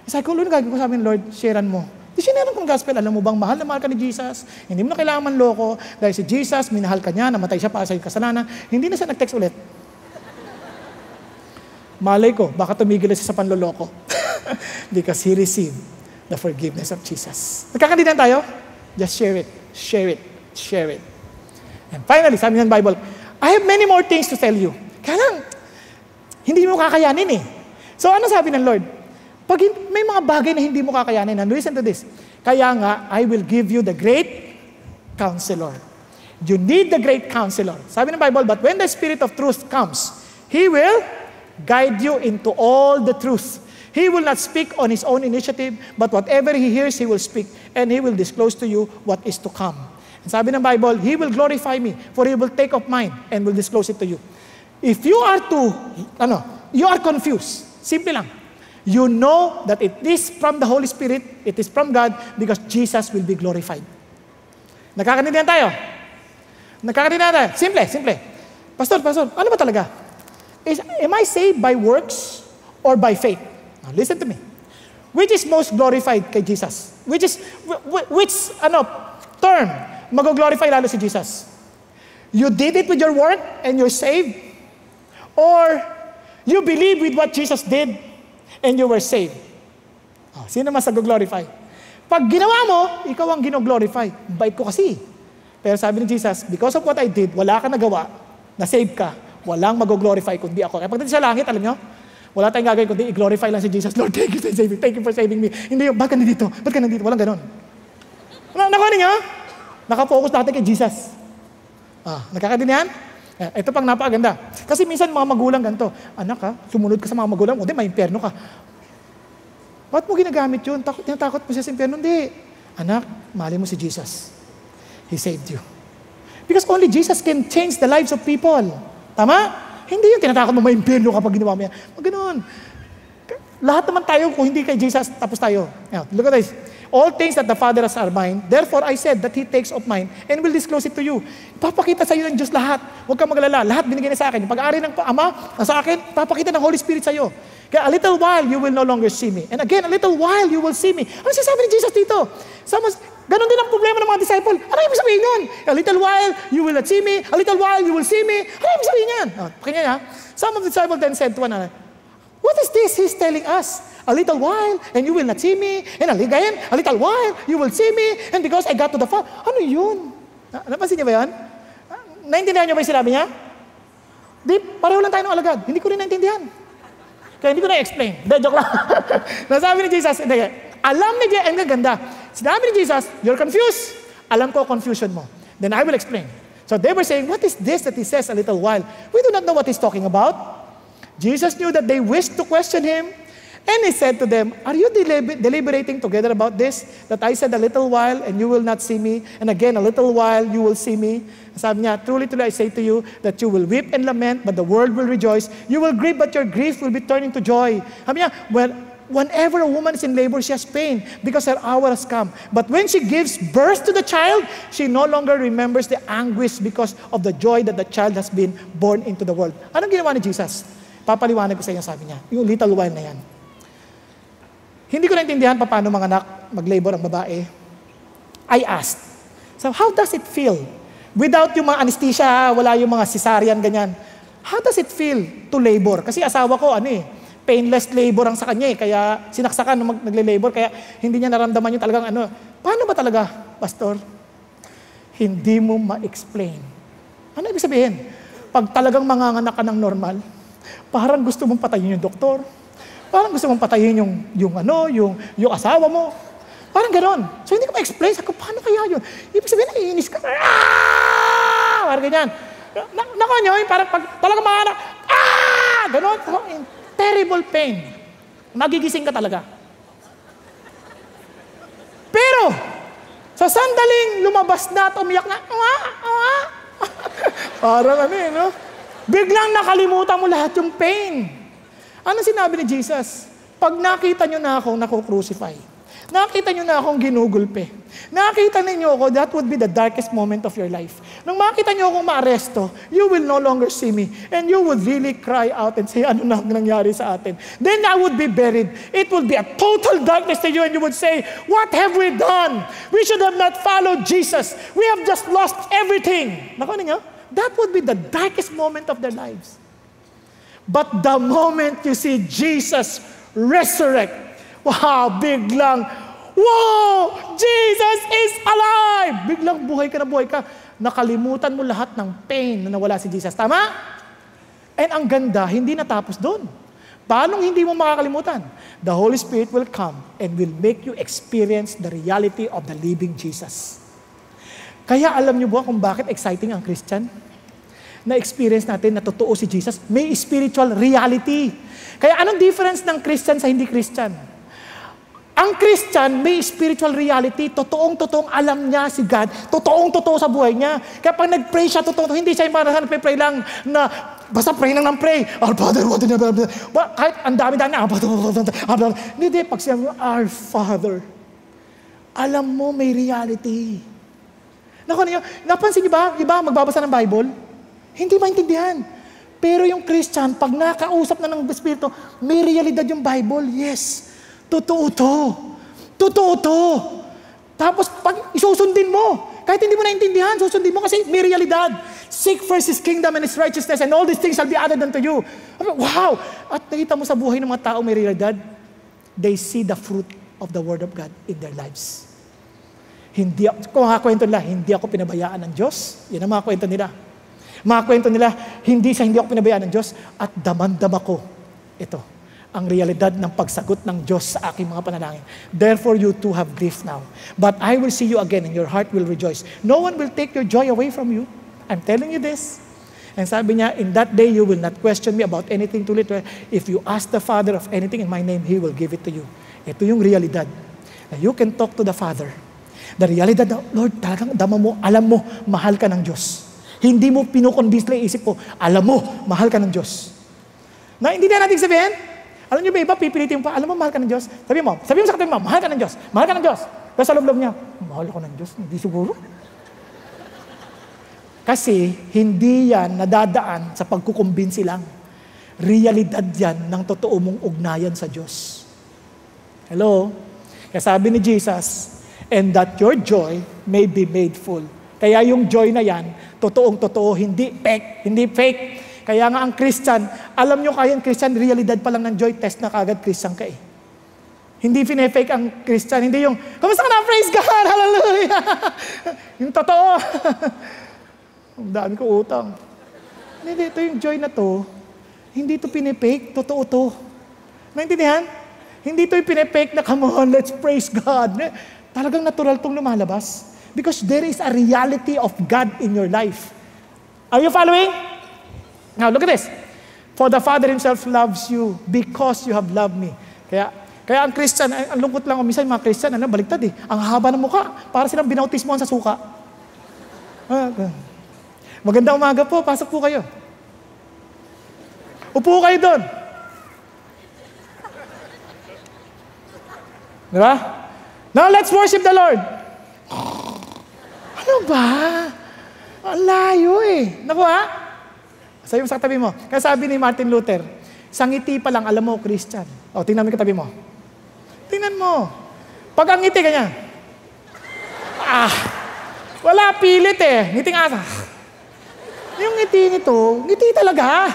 Sabi ko, Lord, gagawin ko sa amin, Lord, sharean mo. Di sharean kong gospel, alam mo bang mahal na mahal ka ni Jesus? Hindi mo na kailangan manloko. Dahil si Jesus, minahal ka niya, namatay siya para sa iyong kasalanan. Hindi na siya nag-text ulit. Malay ko, baka tumigil na siya sa panloloko. Because he received the forgiveness of Jesus. Nagkakaintindihan tayo? Just share it. Share it. Share it. And finally, sabi ng Bible, I have many more things to tell you. Kaya lang, hindi mo kakayanin eh. So ano sabi ng Lord? Pag may mga bagay na hindi mo kakayanin, and listen to this, kaya nga, I will give you the great counselor. You need the great counselor. Sabi ng Bible, but when the Spirit of truth comes, He will guide you into all the truth. He will not speak on His own initiative, but whatever He hears, He will speak, and He will disclose to you what is to come. And sabi ng Bible, He will glorify me, for He will take of mine and will disclose it to you. If you are you are confused, simple lang. You know that it is from the Holy Spirit, it is from God, because Jesus will be glorified. Nakakaintindihan tayo? Nakakaintindihan tayo? Simple. Pastor, ano ba talaga? Am I saved by works or by faith? Now listen to me. Which is most glorified kay Jesus? Which term mag-glorify lalo si Jesus? You did it with your work and you're saved? Or you believe with what Jesus did and you were saved? Oh, sino mas nag-glorify? Pag ginawa mo, ikaw ang gino-glorify. Bait ko kasi. Pero sabi ni Jesus, because of what I did, wala ka nagawa, na-save ka, walang mag-glorify kundi ako. Kaya pagdating sa langit, alam nyo, wala tayong gagawin kundi i-glorify lang si Jesus. Lord, thank you for saving. Thank you for saving me. Hindi yung, ba't ka nandito? Ba't ka nandito? Walang ganon. Nakuha niyo? Nakafocus natin kay Jesus. Nagkakadinihan? Ito pang napakaganda. Kasi minsan mga magulang ganito, anak ha, sumunod ka sa mga magulang, kundi may impyerno ka. Ba't mo ginagamit yun? Tinatakot mo siya sa impyerno? Hindi. Anak, mahali mo si Jesus. He saved you. Because only Jesus can change the lives of people. Tama? Hindi yung tinatakot mo may impyerno kapag ginawa mo yan. Ganoon. Lahat naman tayo, kung hindi kay Jesus, tapos tayo. Now, look at this. All things that the Father has are mine, therefore I said that He takes of mine and will disclose it to you. Papakita sa iyo ng Diyos lahat. Huwag kang maglala. Lahat binigay niya sa akin. Yung pag-aari ng Ama, sa akin, papakita ng Holy Spirit sa iyo. Kaya a little while, you will no longer see me. And again, a little while, you will see me. Ano sinasabi ni Jesus dito? Ganon din ang problema ng mga disciple. Ano ibig sabihin yun? A little while, you will not see me. A little while, you will see me. Ano ibig sabihin yan? Pakinggan niya. Some of the disciples then said to one another, what is this He's telling us? A little while, and you will not see me. And again, a little while, you will see me. And because I got to the Father. Ano yun? Napansin niyo ba yan? Naintindihan niyo ba yung sinabi niya? Di, pareho lang tayo ng alagad. Hindi ko rin naintindihan. Kaya hindi ko na-explain. Joke lang. Nasabi ni Jesus, alam ni Jesus, ang ganda. Sinabi ni Jesus, you're confused. Alam ko confusion mo. Then I will explain. So they were saying, what is this that He says a little while? We do not know what He's talking about. Jesus knew that they wished to question Him. And He said to them, are you deliberating together about this? That I said a little while and you will not see me. And again, a little while you will see me. Sabi niya, truly, truly, I say to you that you will weep and lament, but the world will rejoice. You will grieve, but your grief will be turned into joy. Sabi niya, whenever a woman is in labor, she has pain because her hour has come. But when she gives birth to the child, she no longer remembers the anguish because of the joy that the child has been born into the world. Anong ginawa ni Jesus? Papaliwanag ko sa inyo, sabi niya, yung little while na yan. Hindi ko naintindihan paano mga anak mag-labor ang babae. I asked, so how does it feel? Without yung mga anesthesia, wala yung mga cesarean, ganyan. How does it feel to labor? Kasi asawa ko, painless labor ang sa kanya kaya sinaksakan nung nagle-labor, kaya hindi niya naramdaman yung talagang Paano ba talaga, Pastor? Hindi mo ma-explain. Ano ibig sabihin? Pag talagang manganganak ka ng normal, parang gusto mong patayin yung doktor, parang gusto mong patayin yung asawa mo. Parang ganon. So hindi ko ma-explain. Sabi ko, paano kaya yun? Ibig sabihin, naiinis ka. Parang ganyan. Nakuha nyo, parang pag talagang manganak, ganon. Terrible pain. Magigising ka talaga. Pero, sa sandaling lumabas na at umiyak na, parang no? Biglang nakalimutan mo lahat yung pain. Ano sinabi ni Jesus? Pag nakita nyo na akong naku-crucify, nakita nyo na akong ginugulpe, nakita ninyo ako, that would be the darkest moment of your life. Nung makita nyo akong maaresto, you will no longer see me, and you would really cry out and say, ano na nangyari sa atin? Then I would be buried. It would be a total darkness to you, and you would say, what have we done? We should have not followed Jesus. We have just lost everything. Nakuha niyo? That would be the darkest moment of their lives. But the moment you see Jesus resurrect, wow, biglang, wow, Jesus is alive! Biglang buhay ka. Nakalimutan mo lahat ng pain na nawala si Jesus. Tama? And ang ganda, hindi natapos doon. Paano hindi mo makakalimutan? The Holy Spirit will come and will make you experience the reality of the living Jesus. Kaya alam niyo ba kung bakit exciting ang Christian? Na-experience natin na totoo si Jesus, may spiritual reality. Kaya anong difference ng Christian sa hindi Christian? Ang Christian, may spiritual reality. Totoong-totoong alam niya si God. Totoong-totoo sa buhay niya. Kaya pag nag-pray siya, hindi siya yung parang nagpray lang na basta pray lang ng pray. Our Father, what in heaven. Kahit ang dami-dami na, hindi, pag siya, Our Father, alam mo may reality. Napansin niyo ba? Iba, magbabasa ng Bible, hindi maintindihan. Pero yung Christian, pag nakausap na ng Espiritu, may realidad yung Bible. Yes. Totoo to. Totoo to. Tapos pag isusundin mo, kahit hindi mo naintindihan, susundin mo kasi may realidad. Seek first His kingdom and His righteousness and all these things shall be added unto you. Wow! At nakita mo sa buhay ng mga tao may realidad, they see the fruit of the Word of God in their lives. Kung kwento nila, hindi ako pinabayaan ng Diyos. Yan ang mga kwento nila. Mga kwento nila, hindi ako pinabayaan ng Diyos at damandama ko. Ito, ang realidad ng pagsagot ng Diyos sa aking mga panalangin. Therefore, you too have grief now. But I will see you again and your heart will rejoice. No one will take your joy away from you. I'm telling you this. And sabi niya, in that day, you will not question me about anything too little. If you ask the Father of anything in my name, He will give it to you. Ito yung realidad. Na you can talk to the Father. The realidad na, Lord, talagang dama mo, alam mo, mahal ka ng Diyos. Hindi mo pinukonvince lang isip mo, alam mo, mahal ka ng Diyos. Naintindihan natin sabihin? Alam niyo ba iba, pipilitin pa, alam mo, mahal ka ng Diyos? Sabi mo sa katabi mo, mahal ka ng Diyos. Mahal ka ng Diyos. Pero sa loob niya, mahal ako ng Diyos. Hindi siguro. Kasi hindi yan nadadaan sa pagkukumbinsi lang. Realidad yan ng totoo mong ugnayan sa Diyos. Hello? Kaya sabi ni Jesus, and that your joy may be made full. Kaya yung joy na yan, totoong-totoo, hindi fake. Kaya nga ang Christian, alam nyo kaya ang Christian, realidad pa lang ng joy, test na kagad Christian ka eh. Hindi fake ang Christian, hindi yung, kamusta ka na, praise God, hallelujah. Yung totoo. Ang dami ko utang. Hindi, ito yung joy na to, hindi ito pinifake, totoo to. Naintindihan? Hindi ito yung pinifake na, come on, let's praise God. Talagang natural tong lumalabas. Because there is a reality of God in your life. Are you following? Now, look at this. For the Father Himself loves you because you have loved me. Kaya ang Christian, ang lungkot lang, minsan mga Christian, baliktad eh. Ang haba ng mukha, para silang binautismohan sa suka. Magandang umaga po, pasok po kayo. Upo kayo doon. Diba? Now, let's worship the Lord. Ano ba? Ang layo eh. Naku ha? Sabi mo sa katabi mo. Kaya sabi ni Martin Luther, sa ngiti pa lang, alam mo, Christian. O, tingnan mo yung katabi mo. Tingnan mo. Pag ang ngiti, ganyan. Wala pilit eh. Ngiting asa. Yung ngiti nito, ngiti talaga.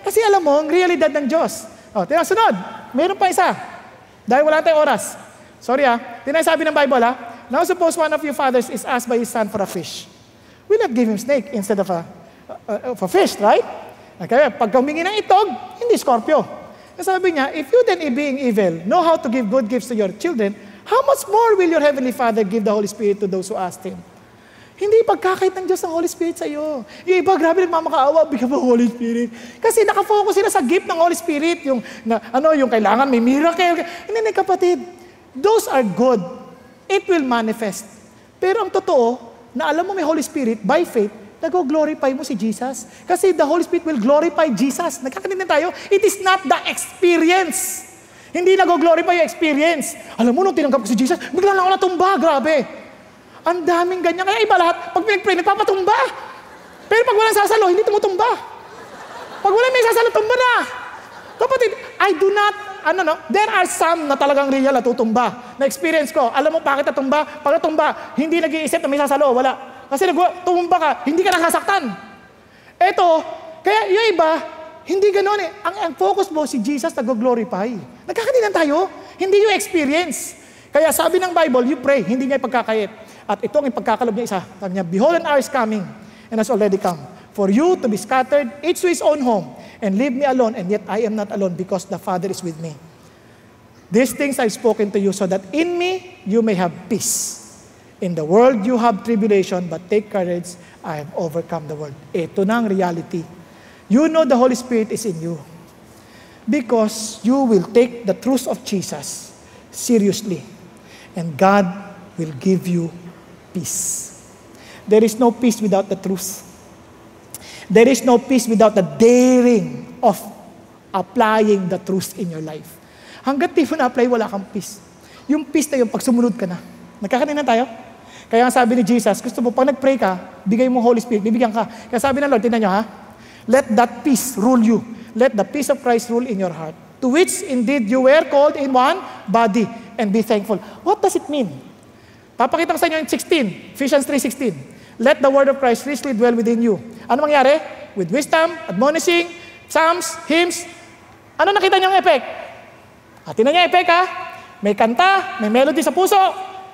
Kasi alam mo, ang realidad ng Diyos. O, tingnan, sunod. Mayroon pa isa. Dahil wala tayong oras. Sorry tingnan sabi ng Bible Now suppose one of you fathers is asked by his son for a fish. Will not give him snake instead of a fish, right? Okay, pag humingi ng itog, hindi scorpio. Sabi niya, if you then being evil, know how to give good gifts to your children, how much more will your heavenly Father give the Holy Spirit to those who ask Him? Hindi pagkakait ng Diyos ang Holy Spirit sa iyo. Yung iba, grabe nagmamakaawa, bigyan mo Holy Spirit. Kasi nakafocus sila sa gift ng Holy Spirit, yung kailangan may miracle. Hindi, kapatid, those are good. It will manifest. Pero ang totoo, na alam mo may Holy Spirit, by faith, nag-glorify mo si Jesus. Kasi the Holy Spirit will glorify Jesus. Nagkakanintin tayo, it is not the experience. Hindi nag-glorify yung experience. Alam mo, nung tinanggap ko si Jesus, bigla lang ako natumba, grabe. Ang daming ganyan. Kaya iba lahat, pag pinag-pray, nagpapatumba. Pero pag walang sasalo, hindi tumutumba. Pag walang may sasalo, tumba na. Kapatid, I do not, there are some na talagang real na tutumba. Na-experience ko, alam mo bakit natumba? Pag natumba, hindi nag-iisip na may sasalo, wala. Kasi tumumba ka, hindi ka nasasaktan. Eto, kaya yung iba, hindi ganoon eh. Ang focus mo, si Jesus nag-glorify. Nagkakadinan tayo, hindi yung experience. Kaya sabi ng Bible, you pray, hindi niya ipagkakait. At ito ang ipagkakalob niya isa. Sabi niya, behold, an hour is coming, and has already come. For you to be scattered, each to his own home, and leave me alone, and yet I am not alone, because the Father is with me. These things I've spoken to you, so that in me you may have peace. In the world you have tribulation, but take courage, I have overcome the world. Ito na ang reality. You know the Holy Spirit is in you. Because you will take the truth of Jesus seriously. And God will give you peace. There is no peace without the truth. There is no peace without the daring of applying the truth in your life. Hanggat di mo na-apply, wala kang peace. Yung peace na yung pag sumunod ka na. Nagkakanin tayo? Kaya sabi ni Jesus, gusto mo, pag nag-pray ka, bigay mo Holy Spirit, bibigyan ka. Kaya sabi ng Lord, tingnan nyo Let that peace rule you. Let the peace of Christ rule in your heart. to which indeed you were called in one body, and be thankful. What does it mean? Papakita ko sa inyo in 16, Ephesians 3:16. Let the word of Christ richly dwell within you. Ano mangyari? With wisdom, admonishing, psalms, hymns. Ano nakita niyong effect? Tinan niyo effect ha? May kanta, may melody sa puso.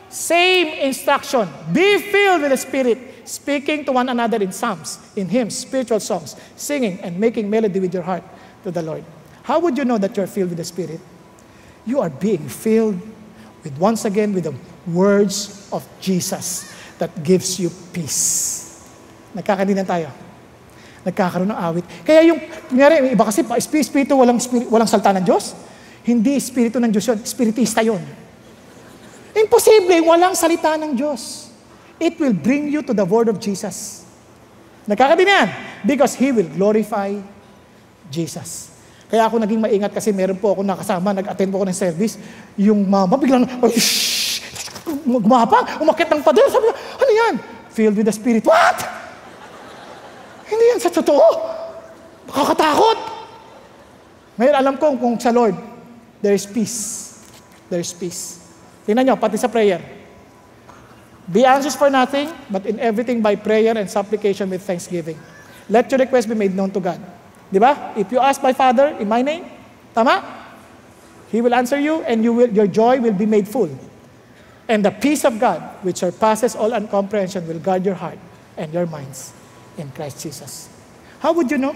Same instruction. Be filled with the Spirit, speaking to one another in psalms, in hymns, spiritual songs, singing and making melody with your heart to the Lord. How would you know that you're filled with the Spirit? You are being filled with, once again, with the words of Jesus that gives you peace. Nagkakadinan tayo. Nagkakaroon ng awit. Kaya yung, kunyari, iba kasi, espiritu, walang salta ng Diyos. Hindi espiritu ng Diyos yun, espiritista yun. Imposible, walang salita ng Diyos. It will bring you to the word of Jesus. Nagkakadinan. Because He will glorify Jesus. Kaya ako naging maingat kasi meron po ako nakasama, nag-attend po ako ng service, yung mama biglang, gumapa, umakit ng pader, sabi niya, ano yan? Filled with the Spirit. What? Hindi yan sa totoo. Makakatakot. Ngayon alam ko kung sa Lord, there is peace. There is peace. Tingnan nyo, pati sa prayer. Be anxious for nothing, but in everything by prayer and supplication with thanksgiving. Let your request be made known to God. Di ba? If you ask my Father in my name, tama? He will answer you and your joy will be made full. And the peace of God, which surpasses all comprehension, will guard your heart and your minds in Christ Jesus. How would you know?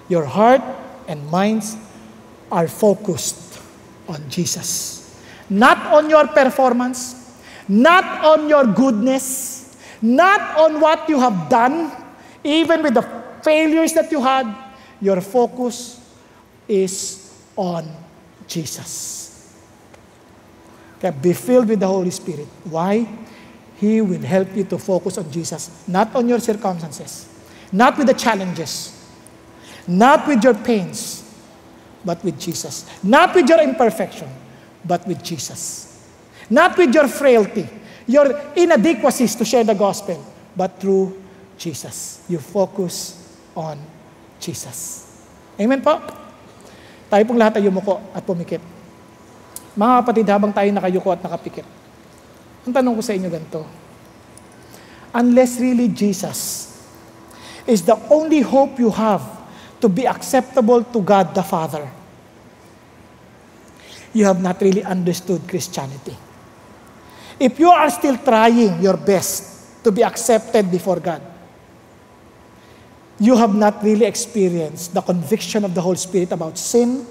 Your heart and minds are focused on Jesus. Not on your performance, not on your goodness, not on what you have done, even with the failures that you had, your focus is on Jesus. Okay, be filled with the Holy Spirit. Why? He will help you to focus on Jesus, not on your circumstances, not with the challenges, not with your pains, but with Jesus. Not with your imperfection, but with Jesus. Not with your frailty, your inadequacies to share the gospel, but through Jesus. You focus on Jesus. Amen po? Tayo pong lahat ay yumuko at pumikit. Mga kapatid, habang tayo nakayuko at nakapikit, ang tanong ko sa inyo ganito, unless really Jesus is the only hope you have to be acceptable to God the Father, you have not really understood Christianity. If you are still trying your best to be accepted before God, you have not really experienced the conviction of the Holy Spirit about sin,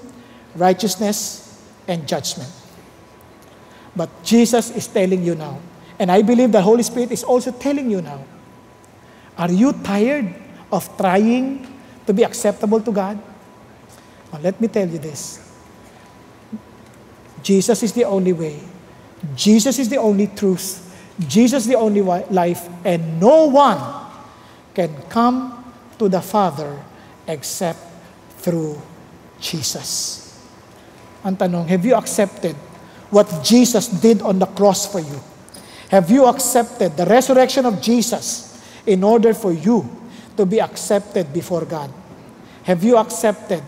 righteousness, and judgment. But Jesus is telling you now, and I believe the Holy Spirit is also telling you now, are you tired of trying to be acceptable to God? Well, let me tell you this. Jesus is the only way. Jesus is the only truth. Jesus is the only life, and no one can come to the Father except through Jesus. Ang tanong, have you accepted what Jesus did on the cross for you? Have you accepted the resurrection of Jesus in order for you to be accepted before God? Have you accepted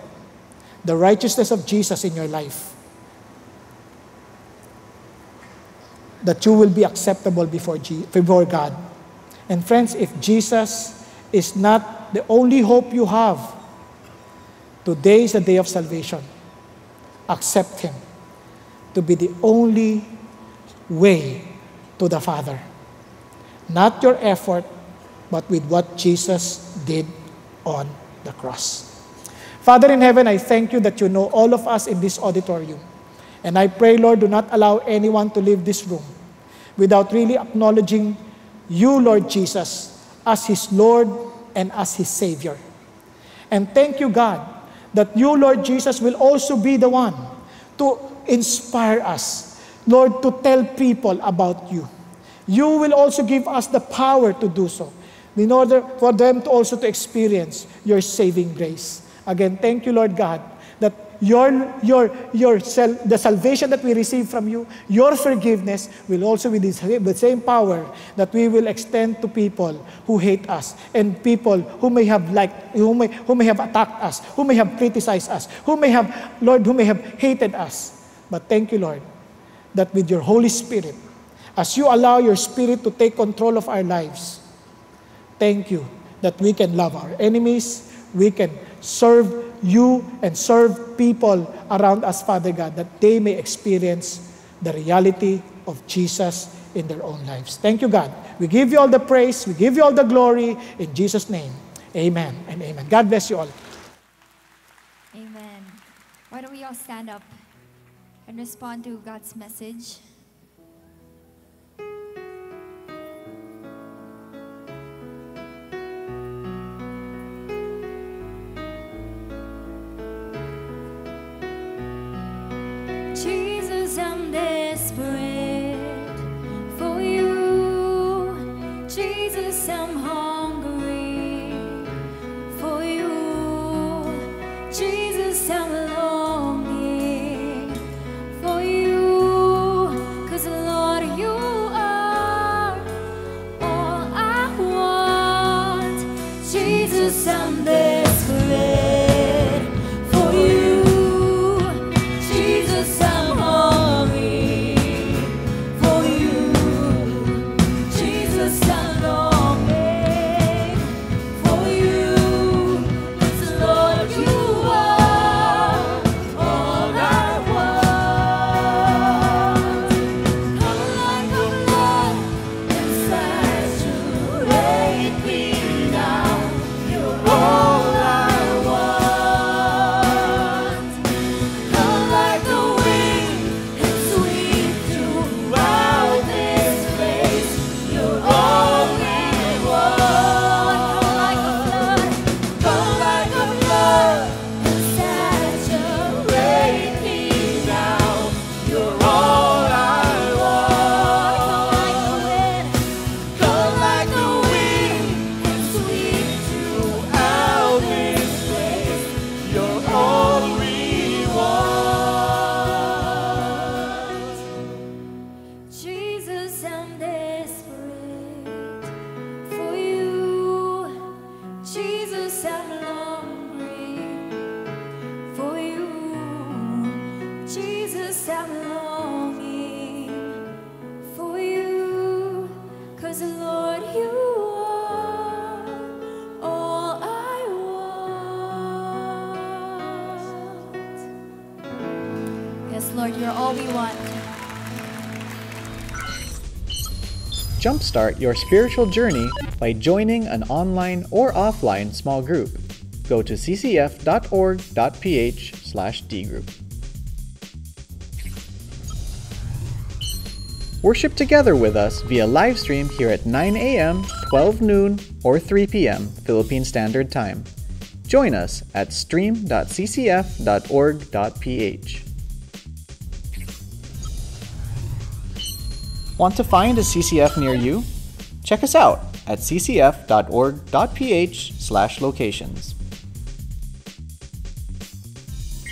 the righteousness of Jesus in your life? That you will be acceptable before God. And friends, if Jesus is not the only hope you have, today is the day of salvation. Accept Him to be the only way to the Father. Not your effort, but with what Jesus did on the cross. Father in heaven, I thank you that you know all of us in this auditorium. And I pray, Lord, do not allow anyone to leave this room without really acknowledging you, Lord Jesus, as his Lord and as his Savior. And thank you, God, that you, Lord Jesus, will also be the one to inspire us, Lord, to tell people about you. You will also give us the power to do so, in order for them to also to experience your saving grace. Again, thank you, Lord God, that the salvation that we receive from you, your forgiveness will also be the same power that we will extend to people who hate us and people who may have who may have attacked us, who may have criticized us, who may have hated us. But thank you, Lord, that with your Holy Spirit, as you allow your Spirit to take control of our lives, thank you that we can love our enemies, we can serve you and serve people around us, Father God, that they may experience the reality of Jesus in their own lives. Thank you, God. We give you all the praise, we give you all the glory, in Jesus' name. Amen and amen. God bless you all. Amen. Why don't we all stand up and respond to God's message? Jesus, I'm desperate for you. Jesus, I'm hungry for you. Jesus, I'm longing for you. 'Cause Lord, you are all I want. Jesus, I'm desperate for you. Jesus, I'm hungry for you. Jesus, I'm longing for you. 'Cause Lord, you are all I want. Come like a flood and saturate me now. You're all I want. Come like the wind and sweep throughout this place. You're all we want. Come like a flood and saturate me now. You're all I want. Come like the wind and sweep throughout this place. You're all we want. Jesus, I'm desperate for you. Jesus, I'm longing for you. Jesus, I'm longing for you. 'Cause Lord, you are all I want. Yes, Lord, you're all we want. Jumpstart your spiritual journey by joining an online or offline small group. Go to ccf.org.ph/dgroup. Worship together with us via live stream here at 9 a.m., 12 noon, or 3 p.m. Philippine Standard Time. Join us at stream.ccf.org.ph. Want to find a CCF near you? Check us out at ccf.org.ph/locations.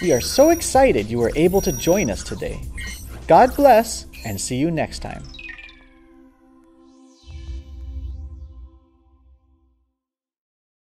We are so excited you were able to join us today. God bless and see you next time.